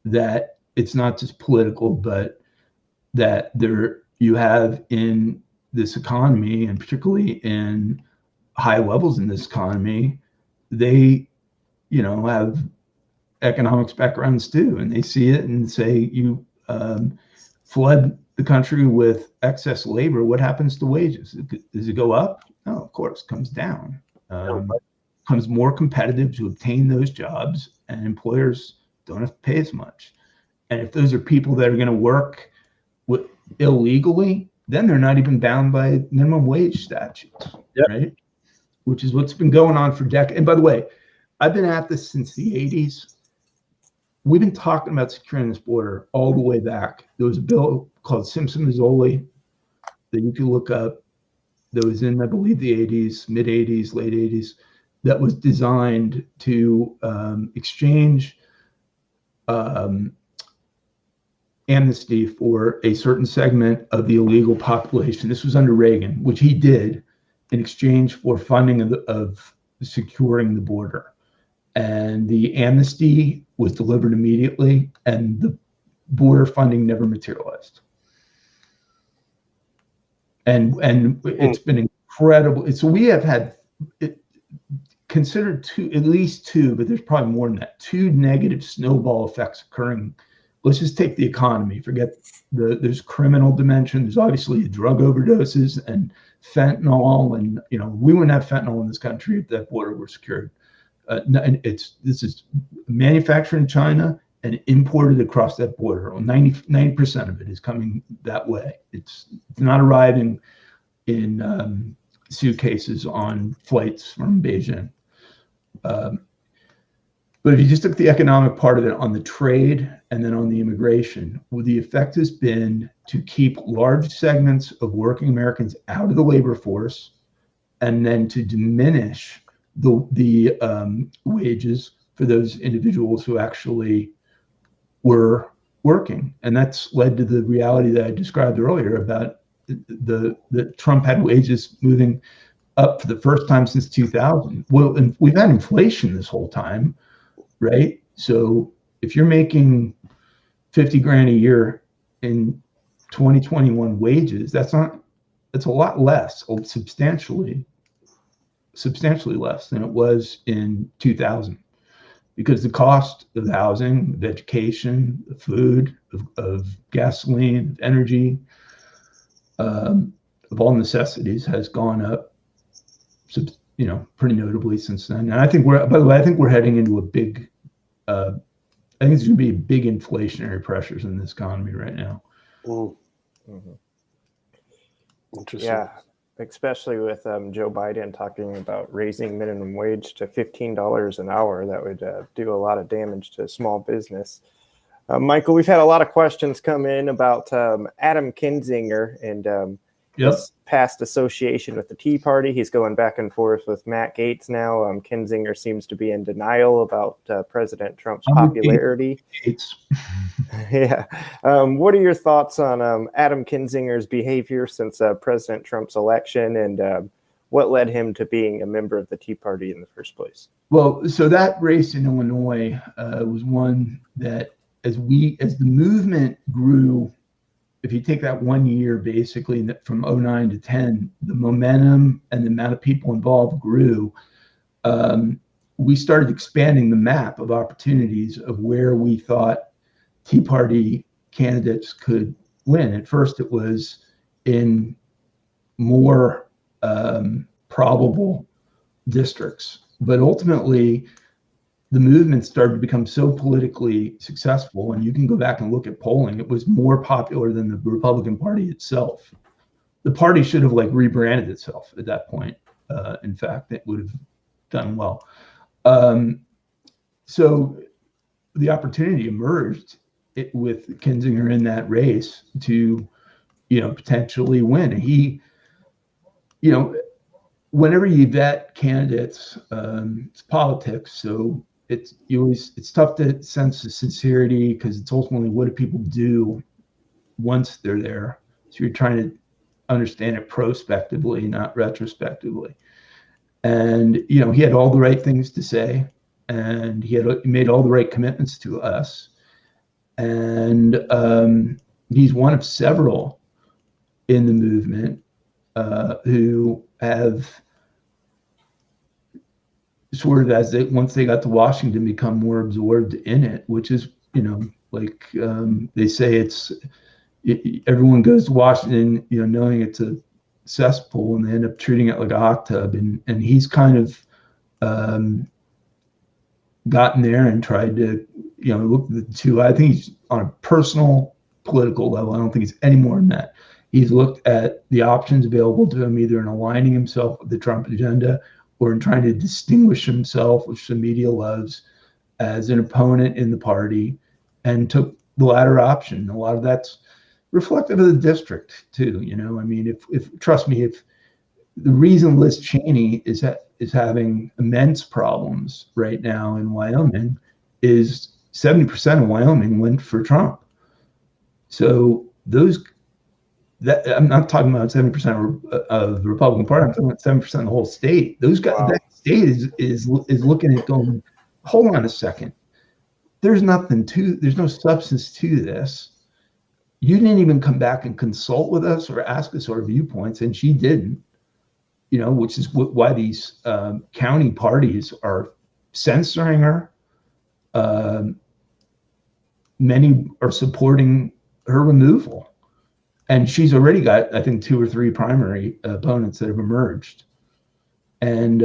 that it's not just political, but that you have in this economy, and particularly in high levels in this economy, they, have economics backgrounds too, and they see it and say, you flood the country with excess labor, what happens to wages? Does it go up? No, of course, it comes down. Becomes more competitive to obtain those jobs, and employers don't have to pay as much. And if those are people that are going to work illegally, then they're not even bound by minimum wage statutes, right? Which is what's been going on for decades. And by the way, I've been at this since the 80s. We've been talking about securing this border all the way back. There was a bill called Simpson-Mazzoli that you can look up that was in, I believe, the 80s, mid 80s, late 80s, that was designed to exchange amnesty for a certain segment of the illegal population. This was under Reagan, which he did in exchange for funding of securing the border. And the amnesty was delivered immediately, and the border funding never materialized. And it's been incredible. So we have had considered at least two, but there's probably more than that, two negative snowball effects occurring. Let's just take the economy. Forget there's criminal dimension. There's obviously drug overdoses and fentanyl, and we wouldn't have fentanyl in this country if that border were secured. And this is manufactured in China and imported across that border. 90% of it is coming that way. It's not arriving in suitcases on flights from Beijing. But if you just took the economic part of it on the trade and then on the immigration, well, the effect has been to keep large segments of working Americans out of the labor force, and then to diminish the wages for those individuals who actually were working. And that's led to the reality that I described earlier about the Trump had wages moving up for the first time since 2000. Well, and we've had inflation this whole time, right? So if you're making 50 grand a year in 2021 wages, that's a lot less, substantially less than it was in 2000, because the cost of housing, of education, of food, of gasoline, of energy, of all necessities has gone up, pretty notably since then. And I think we're heading into a big, I think there's going to be big inflationary pressures in this economy right now. Mm-hmm. Interesting. Yeah, especially with Joe Biden talking about raising minimum wage to $15 an hour. That would do a lot of damage to small business. Michael, we've had a lot of questions come in about Adam Kinzinger and his past association with the Tea Party. He's going back and forth with Matt Gaetz now. Kinzinger seems to be in denial about President Trump's popularity. Yeah. What are your thoughts on Adam Kinzinger's behavior since President Trump's election, and what led him to being a member of the Tea Party in the first place? Well, so that race in Illinois was one that as the movement grew, if you take that 1 year, basically from 09 to 10, the momentum and the amount of people involved grew. We started expanding the map of opportunities of where we thought Tea Party candidates could win. At first, it was in more probable districts, but ultimately, the movement started to become so politically successful, and you can go back and look at polling, it was more popular than the Republican Party itself. The party should have rebranded itself at that point. In fact, it would have done well. So the opportunity emerged with Kinzinger in that race to, potentially win. He, whenever you vet candidates, it's politics. So it's tough to sense the sincerity, because it's ultimately, what do people do once they're there? So you're trying to understand it prospectively, not retrospectively. And he had all the right things to say, and he made all the right commitments to us. And he's one of several in the movement who have sort of, once they got to Washington, become more absorbed in it, which is, they say everyone goes to Washington, knowing it's a cesspool, and they end up treating it like a hot tub. And he's kind of gotten there and tried to, look at the two. I think he's on a personal political level. I don't think he's any more than that. He's looked at the options available to him, either in aligning himself with the Trump agenda or in trying to distinguish himself, which the media loves, as an opponent in the party, and took the latter option. A lot of that's reflective of the district too. I mean, if trust me, if the reason Liz Cheney is having immense problems right now in Wyoming is 70% of Wyoming went for Trump. So I'm not talking about 70% of the Republican Party. I'm talking about 7% of the whole state. Those guys, wow. That state is looking at going, hold on a second. There's no substance to this. You didn't even come back and consult with us or ask us our viewpoints, and she didn't. Which is why these county parties are censoring her. Many are supporting her removal. And she's already got, I think, 2 or 3 primary opponents that have emerged. And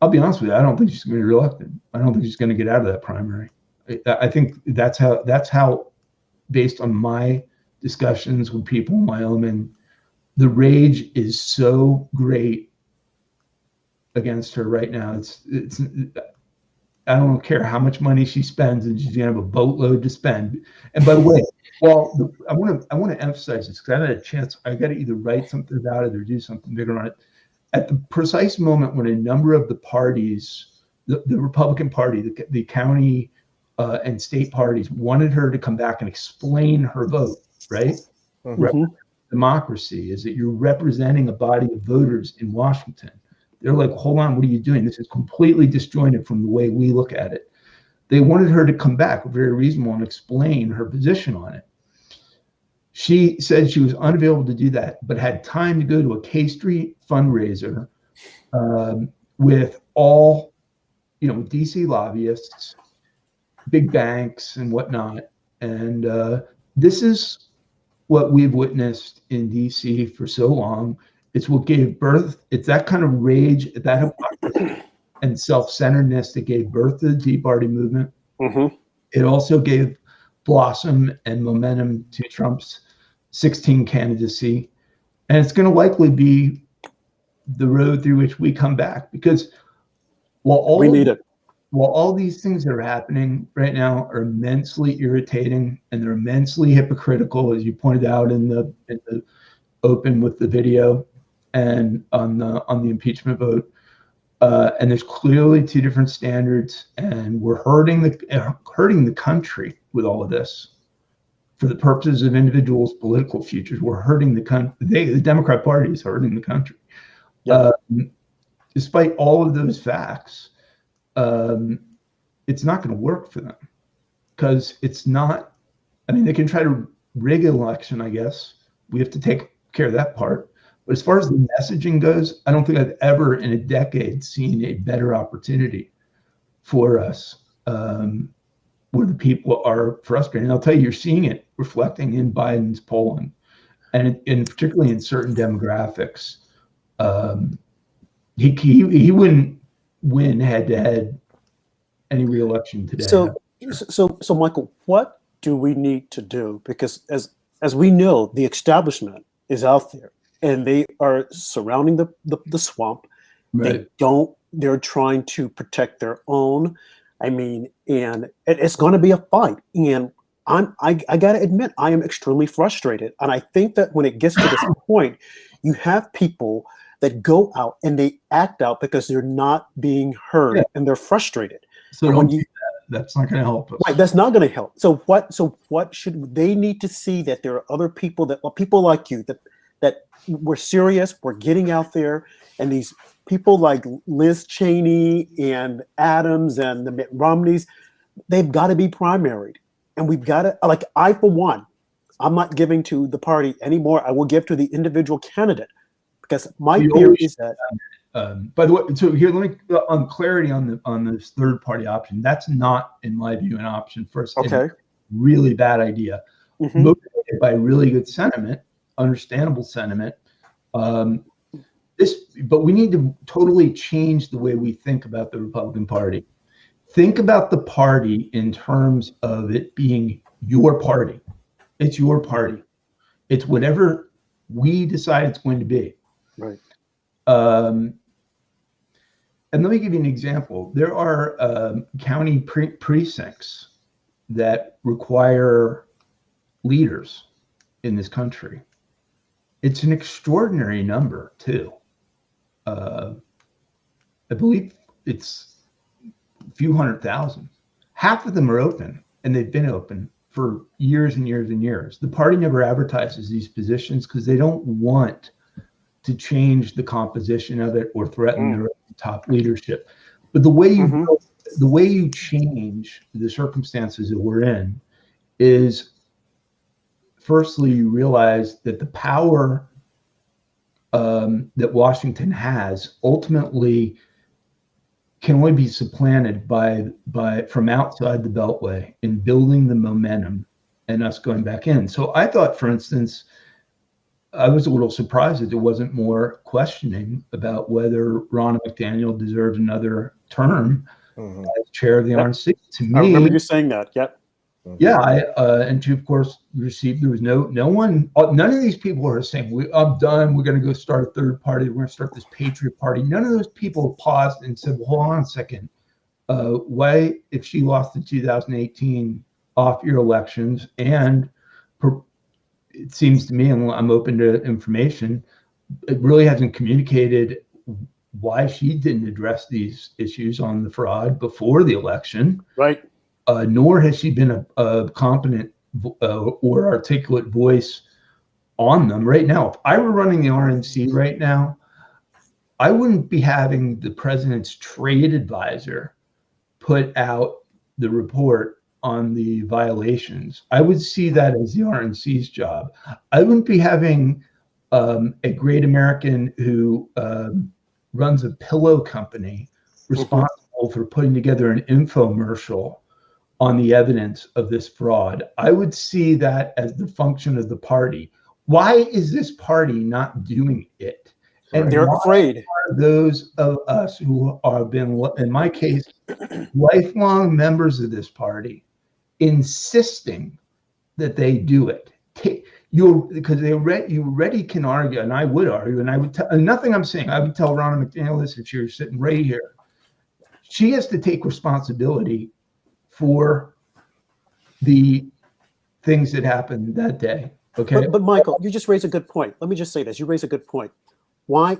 I'll be honest with you, I don't think she's going to be reelected. I don't think she's going to get out of that primary. I think that's how, based on my discussions with people in Wyoming, the rage is so great against her right now. It's I don't care how much money she spends, and she's gonna have a boatload to spend. And by the way, well, I want to emphasize this because I haven't had a chance. I got to either write something about it or do something bigger on it. At the precise moment when a number of the parties, the Republican Party, the county and state parties, wanted her to come back and explain her vote, right? Mm-hmm. Democracy is that you're representing a body of voters in Washington. They're like, hold on, what are you doing? This is completely disjointed from the way we look at it. They wanted her to come back, very reasonable, and explain her position on it. She said she was unavailable to do that, but had time to go to a K Street fundraiser with all, DC lobbyists, big banks and whatnot. And this is what we've witnessed in DC for so long. It's what gave birth. It's that kind of rage, that hypocrisy and self-centeredness that gave birth to the Tea Party movement. Mm-hmm. It also gave blossom and momentum to Trump's 2016 candidacy. And it's going to likely be the road through which we come back, because while all these things that are happening right now are immensely irritating and they're immensely hypocritical, as you pointed out in the open with the video and on the impeachment vote, and there's clearly 2 different standards, and we're hurting the country with all of this for the purposes of individuals' political futures. We're hurting the country. The Democrat Party is hurting the country. Yep. Despite all of those facts, it's not going to work for them, because it's not. I mean, they can try to rig an election, I guess. We have to take care of that part. But as far as the messaging goes, I don't think I've ever in a decade seen a better opportunity for us, where the people are frustrated. And I'll tell you, you're seeing it reflecting in Biden's polling, and particularly in certain demographics. He wouldn't win head-to-head any re-election today. So Michael, what do we need to do? Because as we know, the establishment is out there, and they are surrounding the swamp. Right. They're trying to protect their own. I mean, and it's going to be a fight. And I got to admit, I am extremely frustrated. And I think that when it gets to this point, you have people that go out and they act out because they're not being heard, and they're frustrated. So when that's not going to help us. Right, that's not going to help. So what should they need to see? That there are other people people like you that we're serious, we're getting out there, and these people like Liz Cheney and Adams and the Mitt Romneys, they've got to be primaried. And we've got to, like, I, for one, I'm not giving to the party anymore. I will give to the individual candidate, because my theory is that. By the way, so here, let me on clarity on this third party option. That's not, in my view, an option for us. Okay. Really bad idea. Mm-hmm. Motivated by really good sentiment, understandable sentiment. But we need to totally change the way we think about the Republican Party. think about the party in terms of it being your party. It's your party. It's whatever we decide it's going to be. Right. And let me give you an example. There are county precincts that require leaders in this country. It's an extraordinary number, too. I believe it's a few 100,000. Half of them are open, and they've been open for years and years and years. The party never advertises these positions because they don't want to change the composition of it or threaten their top leadership. But the way you change the circumstances that we're in is, firstly, you realize that the power that Washington has ultimately can only be supplanted by from outside the Beltway in building the momentum and us going back in. So I thought, for instance, I was a little surprised that there wasn't more questioning about whether Ronna McDaniel deserved another term as chair of the RNC. To me, I remember you saying that. Yep. Yeah, and she, of course, received. There was no one. None of these people are saying, "I'm done. We're going to go start a third party. We're going to start this Patriot Party." None of those people paused and said, "Well, hold on a second. Why, if she lost the 2018 off-year elections, and it seems to me, and I'm open to information, it really hasn't communicated why she didn't address these issues on the fraud before the election, right? Nor has she been a competent or articulate voice on them right now. If I were running the RNC right now, I wouldn't be having the president's trade advisor put out the report on the violations. I would see that as the RNC's job. I wouldn't be having a great American who runs a pillow company responsible for putting together an infomercial on the evidence of this fraud. I would see that as the function of the party. Why is this party not doing it? And they're afraid. Are those of us who have been, in my case, lifelong members of this party, insisting that they do it? Because you already can argue, and I would argue, and I would tell, and nothing I'm saying, I would tell Ronna McDaniel this if she were sitting right here. She has to take responsibility for the things that happened that day. Okay. But Michael, you just raised a good point. Let me just say this. You raised a good point. Why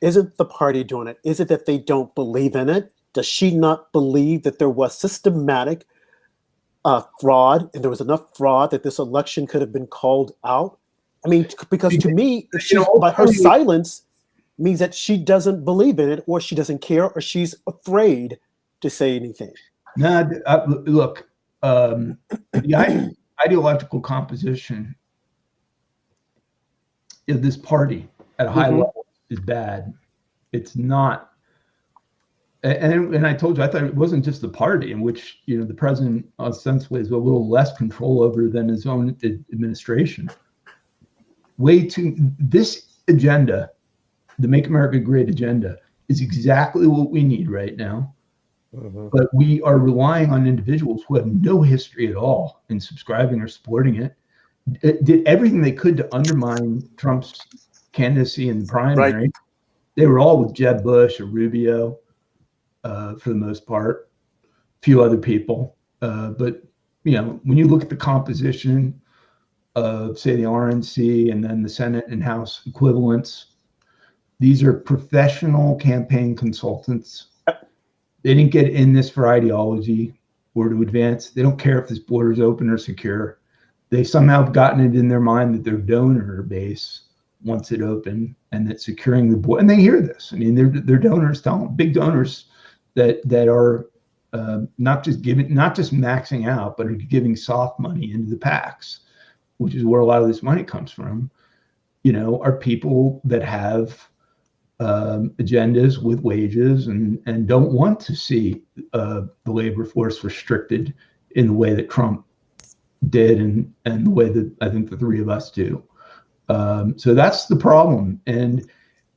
isn't the party doing it? Is it that they don't believe in it? Does she not believe that there was systematic fraud and there was enough fraud that this election could have been called out? I mean, because to me, if she, by her silence means that she doesn't believe in it, or she doesn't care, or she's afraid to say anything. No, look, the ideological composition of this party at a high level is bad. It's not, and I told you, I thought it wasn't just the party in which, you know, the president ostensibly has a little less control over than his own administration. This agenda, the Make America Great agenda, is exactly what we need right now. But we are relying on individuals who have no history at all in subscribing or supporting it. Did everything they could to undermine Trump's candidacy in the primary. Right. They were all with Jeb Bush or Rubio for the most part, a few other people. But, you know, when you look at the composition of, say, the RNC and then the Senate and House equivalents, these are professional campaign consultants. They didn't get in this for ideology or to advance. They don't care if this border is open or secure. They somehow have gotten it in their mind that their donor base wants it open and that securing the border. And they hear this. I mean, their donors tell them, big donors that are not just maxing out, but are giving soft money into the PACs, which is where a lot of this money comes from. You know, are people that have agendas with wages and don't want to see the labor force restricted in the way that Trump did and the way that I think the three of us do. So that's the problem. And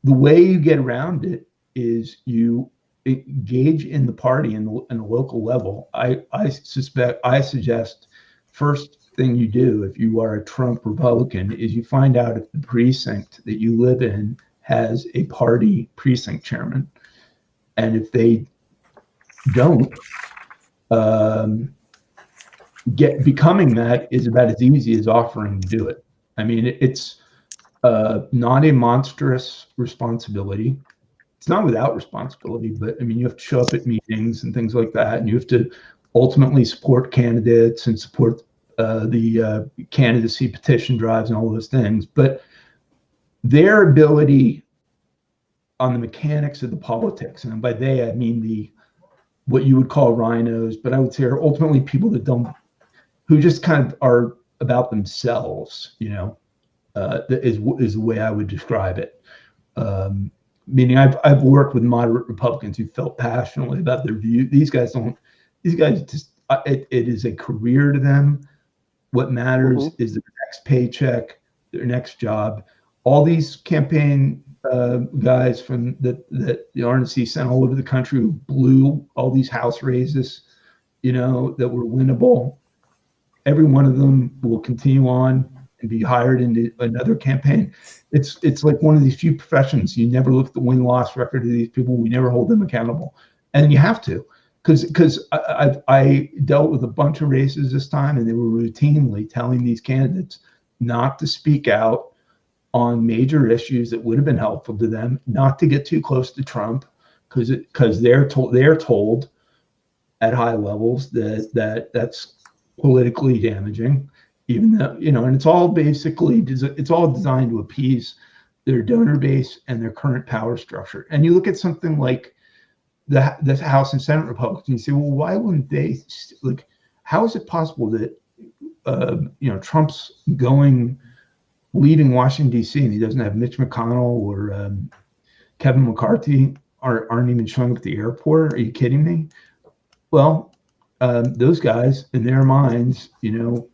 the way you get around it is you engage in the party in the local level. I suggest first thing you do if you are a Trump Republican is you find out if the precinct that you live in has a party precinct chairman. And if they don't, becoming that is about as easy as offering to do it. I mean, it's not a monstrous responsibility. It's not without responsibility, but I mean, you have to show up at meetings and things like that, and you have to ultimately support candidates and support the candidacy petition drives and all those things. But their ability on the mechanics of the politics, and by they I mean what you would call rhinos, but I would say are ultimately people who just kind of are about themselves, you know, is the way I would describe it. Meaning I've worked with moderate Republicans who felt passionately about their view. These guys just, it is a career to them. What matters is their next paycheck, their next job. All these campaign guys from that the RNC sent all over the country who blew all these House races, you know, that were winnable. Every one of them will continue on and be hired into another campaign. It's like one of these few professions. You never look at the win-loss record of these people. We never hold them accountable, and you have to, because I dealt with a bunch of races this time, and they were routinely telling these candidates not to speak out on major issues that would have been helpful to them, not to get too close to Trump, because they're told at high levels that's politically damaging, even though, you know, and it's all designed to appease their donor base and their current power structure. And you look at something like the House and Senate Republicans, and you say, well, why wouldn't they, like, how is it possible that you know, Trump's leaving Washington D.C. and he doesn't have Mitch McConnell or Kevin McCarthy aren't even showing up at the airport? Are you kidding me? Well, those guys, in their minds, you know,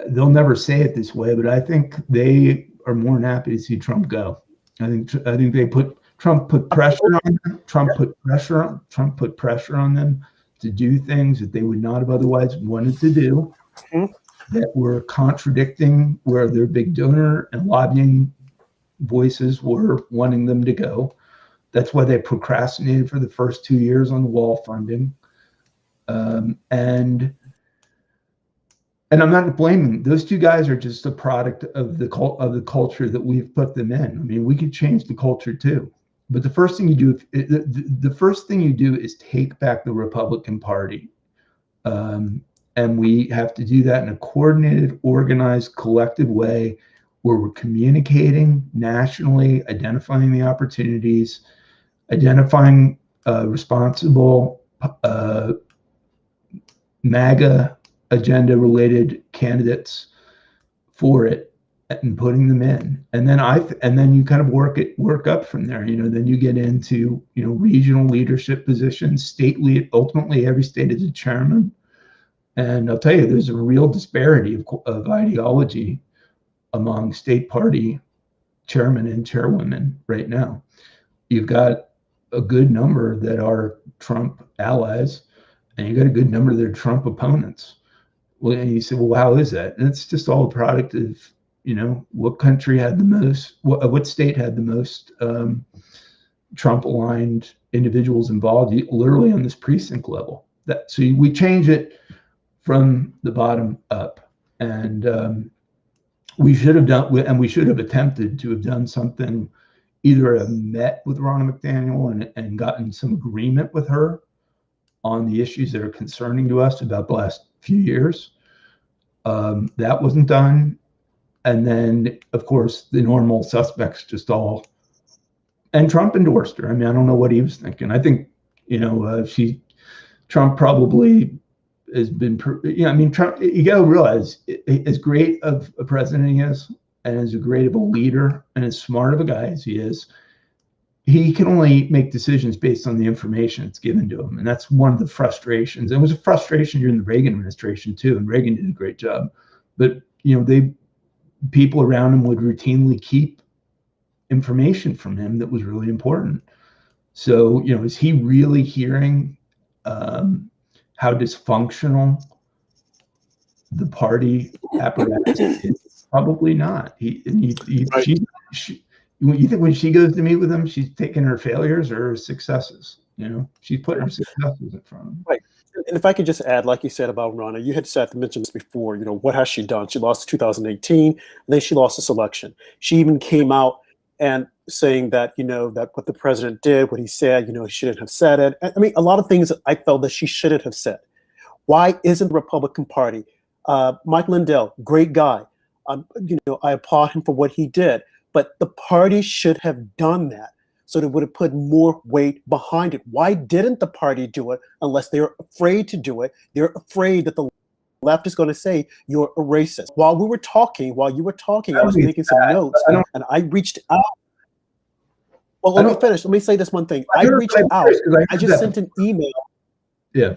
they'll never say it this way, but I think they are more than happy to see Trump go. I think Trump put pressure on them. Trump put pressure on them to do things that they would not have otherwise wanted to do, that were contradicting where their big donor and lobbying voices were wanting them to go. That's why they procrastinated for the first 2 years on the wall funding. And I'm not blaming those two guys. Are just a product of the culture that we've put them in. I mean, we could change the culture too, but the first thing you do is take back the Republican Party, and we have to do that in a coordinated, organized, collective way, where we're communicating nationally, identifying the opportunities, identifying responsible MAGA agenda related candidates for it and putting them in. And then you kind of work up from there. You know, then you get into, you know, regional leadership positions, ultimately every state is a chairman. And I'll tell you, there's a real disparity of ideology among state party chairmen and chairwomen right now. You've got a good number that are Trump allies, and you got a good number that are Trump opponents. Well, and you say, well, how is that? And it's just all a product of, you know, what country had the most, what state had the most Trump-aligned individuals involved, literally on this precinct level. So we change it from the bottom up, and we should have attempted to have done something, either have met with Ronna McDaniel and gotten some agreement with her on the issues that are concerning to us about the last few years. That wasn't done. And then, of course, the normal suspects and Trump endorsed her. I mean, I don't know what he was thinking. I think, you know, Trump probably has been, you know, I mean, Trump, you got to realize, as great of a president he is, and as great of a leader, and as smart of a guy as he is, he can only make decisions based on the information that's given to him. And that's one of the frustrations. It was a frustration during the Reagan administration too, and Reagan did a great job. But, you know, people around him would routinely keep information from him that was really important. So, is he really hearing how dysfunctional the party apparatus is? Probably not. You think when she goes to meet with him, she's taking her failures or her successes? She's putting her successes in front of him. Right. And if I could just add, like you said about Ronna, you had mentioned this before, what has she done? She lost 2018, and then she lost this election. She even came out and saying that, that what the president did, what he said, he shouldn't have said it. I mean, a lot of things I felt that she shouldn't have said. Why isn't the Republican Party? Mike Lindell, great guy. I applaud him for what he did, but the party should have done that. So they would have put more weight behind it. Why didn't the party do it unless they're afraid to do it? They're afraid that the left is going to say you're a racist. While you were talking, I was making some notes, and I reached out. Well, let me finish. Let me say this one thing. I reached out. I just sent an email. Yeah.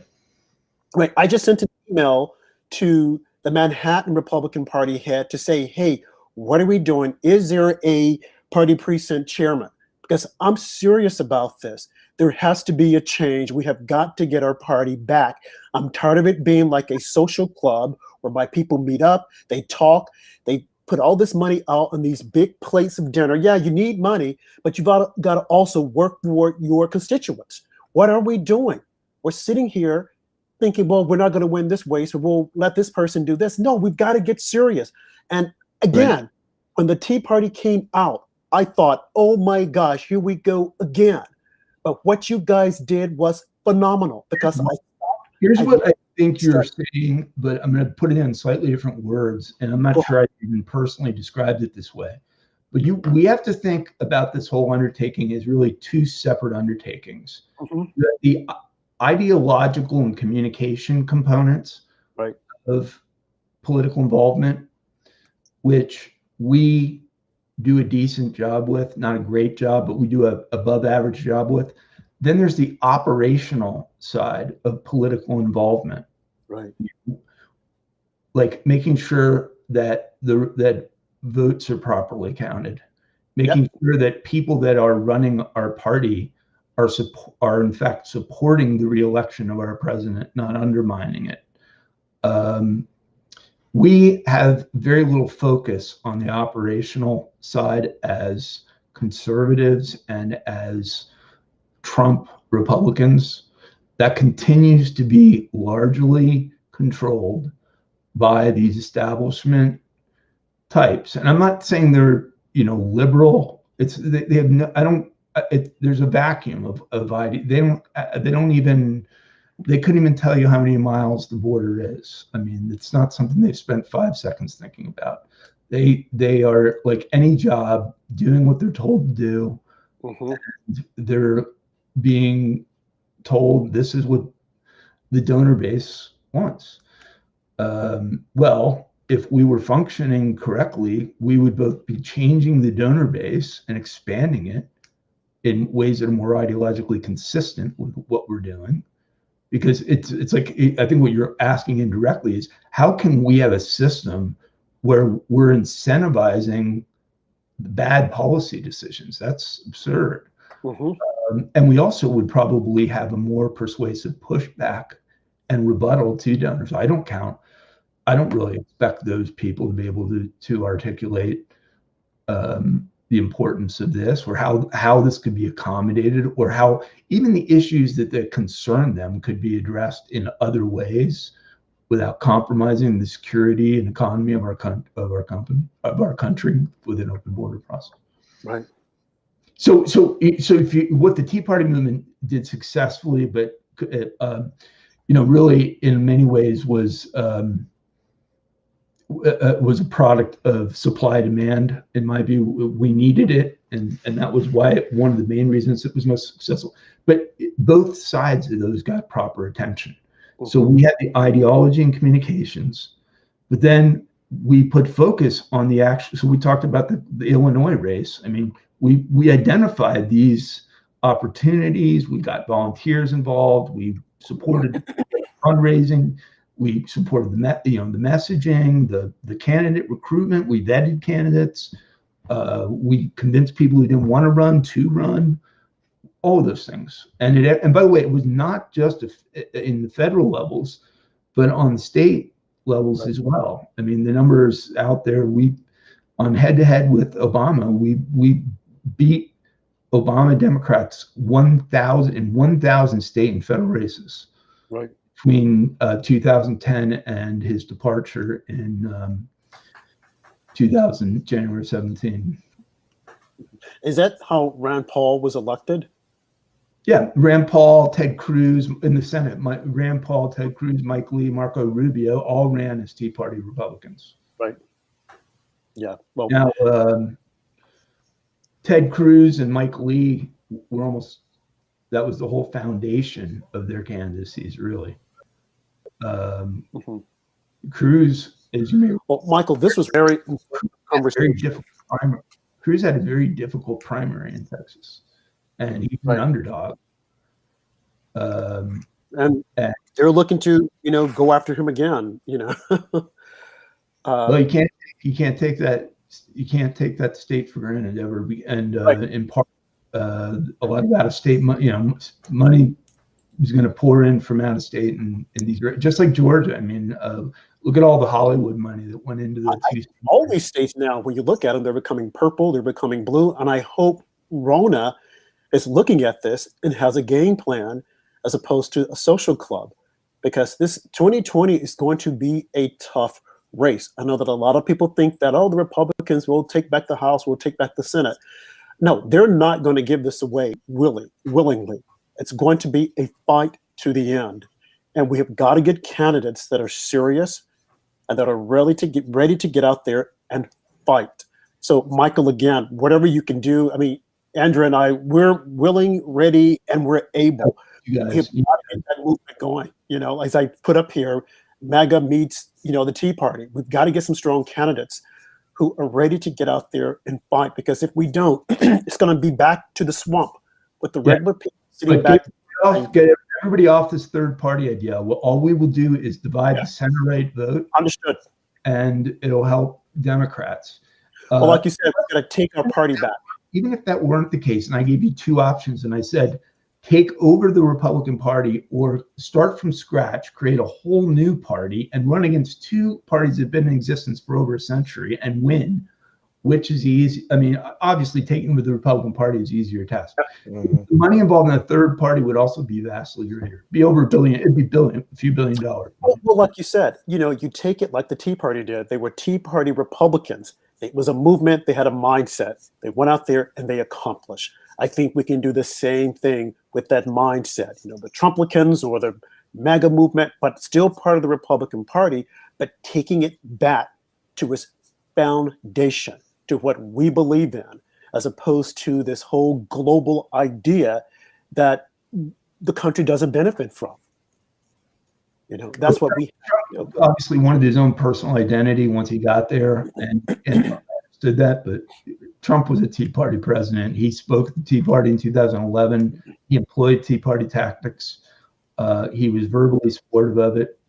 Right. I just sent an email to the Manhattan Republican Party head to say, hey, what are we doing? Is there a party precinct chairman? Because I'm serious about this. There has to be a change. We have got to get our party back. I'm tired of it being like a social club where my people meet up, they talk, they put all this money out on these big plates of dinner. Yeah, you need money, but you've got to also work for your constituents. What are we doing? We're sitting here thinking, well, we're not going to win this way, so we'll let this person do this. No, we've got to get serious. And again, when the Tea Party came out, I thought, oh my gosh, here we go again. But what you guys did was phenomenal because here's what I think you're saying, but I'm going to put it in slightly different words, and I'm not sure I even personally described it this way. But we have to think about this whole undertaking as really two separate undertakings. The ideological and communication components of political involvement, which we do a decent job with, not a great job, but we do a above average job with. Then there's the operational side of political involvement. Right. Like making sure that that votes are properly counted, making sure that people that are running our party are in fact supporting the reelection of our president, not undermining it. We have very little focus on the operational side as conservatives and as Trump Republicans. That continues to be largely controlled by these establishment types. And I'm not saying they're, liberal. It's they have no, I don't. There's a vacuum of idea. They couldn't even tell you how many miles the border is. I mean, it's not something they've spent 5 seconds thinking about. They are like any job doing what they're told to do. And they're being told this is what the donor base wants. Well, if we were functioning correctly, we would both be changing the donor base and expanding it in ways that are more ideologically consistent with what we're doing. Because it's like, I think what you're asking indirectly is, how can we have a system where we're incentivizing bad policy decisions? That's absurd. And we also would probably have a more persuasive pushback and rebuttal to donors. I don't really expect those people to be able to articulate the importance of this, or how this could be accommodated, or how even the issues that concern them could be addressed in other ways without compromising the security and economy of our country with an open border process. Right. So if what the Tea Party movement did successfully, but really in many ways was a product of supply demand. In my view, we needed it, and that was one of the main reasons it was most successful. But both sides of those got proper attention. So we had the ideology and communications, but then we put focus on the action. So we talked about the Illinois race. I mean, we identified these opportunities. We got volunteers involved. We supported fundraising. We supported the messaging, the candidate recruitment. We vetted candidates. We convinced people who didn't want to run to run. all of those things. And by the way, it was not just in the federal levels, but on state levels as well. I mean, the numbers out there, on head-to-head with Obama, we beat Obama Democrats 1,000 state and federal races. Right. Between 2010 and his departure in January 17. Is that how Rand Paul was elected? Yeah, Rand Paul, Ted Cruz in the Senate. Rand Paul, Ted Cruz, Mike Lee, Marco Rubio all ran as Tea Party Republicans. Right. Yeah. Well, now Ted Cruz and Mike Lee were that was the whole foundation of their candidacies, really. Cruz, as you may well, Michael, this was very difficult primary. Cruz had a very difficult primary in Texas, and he's an underdog. And they're looking to, go after him again. Well, you can't take that state for granted ever. And in part, a lot of out-of-state money, money is going to pour in from out-of-state, and these, just like Georgia. I mean, look at all the Hollywood money that went into all these states now. When you look at them, they're becoming purple, they're becoming blue, and I hope Rona is looking at this and has a game plan as opposed to a social club, because this 2020 is going to be a tough race. I know that a lot of people think that, the Republicans will take back the House, will take back the Senate. No, they're not going to give this away willingly. It's going to be a fight to the end. And we have got to get candidates that are serious and that are ready to get out there and fight. So, Michael, again, whatever you can do. I mean, Andrew and I, we're willing, ready, and we're able. We have got to get that movement going. As I put up here, MAGA meets, the Tea Party. We've got to get some strong candidates who are ready to get out there and fight, because if we don't, it's going to be back to the swamp with the regular people sitting back. Get everybody off this third party idea. Well, all we will do is divide the center-right vote. Understood. And it'll help Democrats. Well, like you said, we're going to take our party back. Even if that weren't the case, and I gave you two options, and I said, take over the Republican Party or start from scratch, create a whole new party and run against two parties that have been in existence for over a century and win, which is easy. I mean, obviously taking with the Republican Party is easier task. The money involved in a third party would also be vastly greater. Be over $1 billion. It'd be a few billion dollars. Well, like you said, you take it like the Tea Party did. They were Tea Party Republicans. It was a movement. They had a mindset. They went out there and they accomplished. I think we can do the same thing with that mindset. The Trumplicans or the MAGA movement, but still part of the Republican Party, but taking it back to its foundation, to what we believe in, as opposed to this whole global idea that the country doesn't benefit from. That's what we obviously wanted his own personal identity once he got there, and understood that. But Trump was a Tea Party president. He spoke at the Tea Party in 2011. He employed Tea Party tactics. He was verbally supportive of it.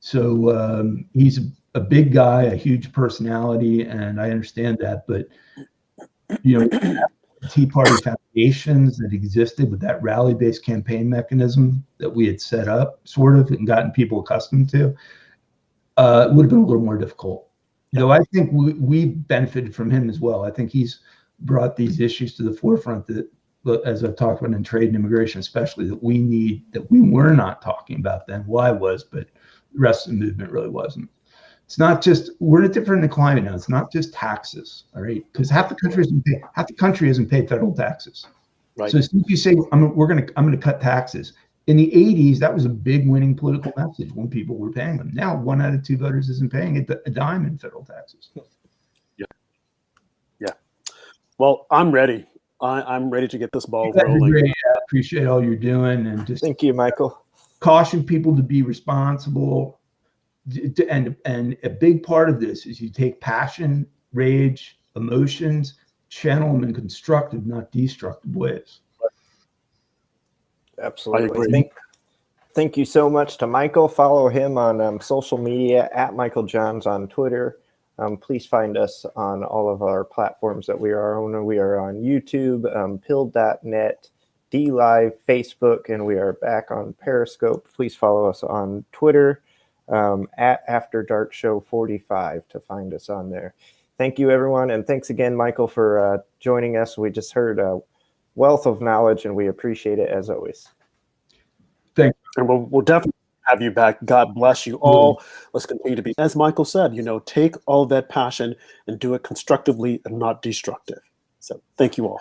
So he's a big guy, a huge personality, and I understand that. But Tea Party foundations that existed with that rally-based campaign mechanism that we had set up, sort of, and gotten people accustomed to, it would have been a little more difficult. Though I think we benefited from him as well. I think he's brought these issues to the forefront that, as I've talked about in trade and immigration, especially, that we were not talking about then. Well, I was, but the rest of the movement really wasn't. It's not just, we're in a different climate now. It's not just taxes, all right? Because half the country hasn't paid federal taxes. Right. So as soon as you say I'm going to cut taxes, in the 80s, that was a big winning political message when people were paying them. Now, 1 out of 2 voters isn't paying a dime in federal taxes. Yeah. Well, I'm ready. I'm ready to get this ball rolling. Great. I appreciate all you're doing, and just thank you, Michael. Caution people to be responsible. And a big part of this is you take passion, rage, emotions, channel them in constructive, not destructive ways. Absolutely. Thank you so much to Michael. Follow him on social media at Michael Johns on Twitter. Please find us on all of our platforms that we are on. We are on YouTube, Pilled.net, DLive, Facebook, and we are back on Periscope. Please follow us on Twitter at After Dark Show 45 to find us on there. Thank you, everyone, and thanks again, Michael, for joining us. We just heard a wealth of knowledge, and we appreciate it as always. Thanks. And we'll definitely have you back. God bless you all. Let's continue to be, as Michael said, take all that passion and do it constructively and not destructive. So thank you all.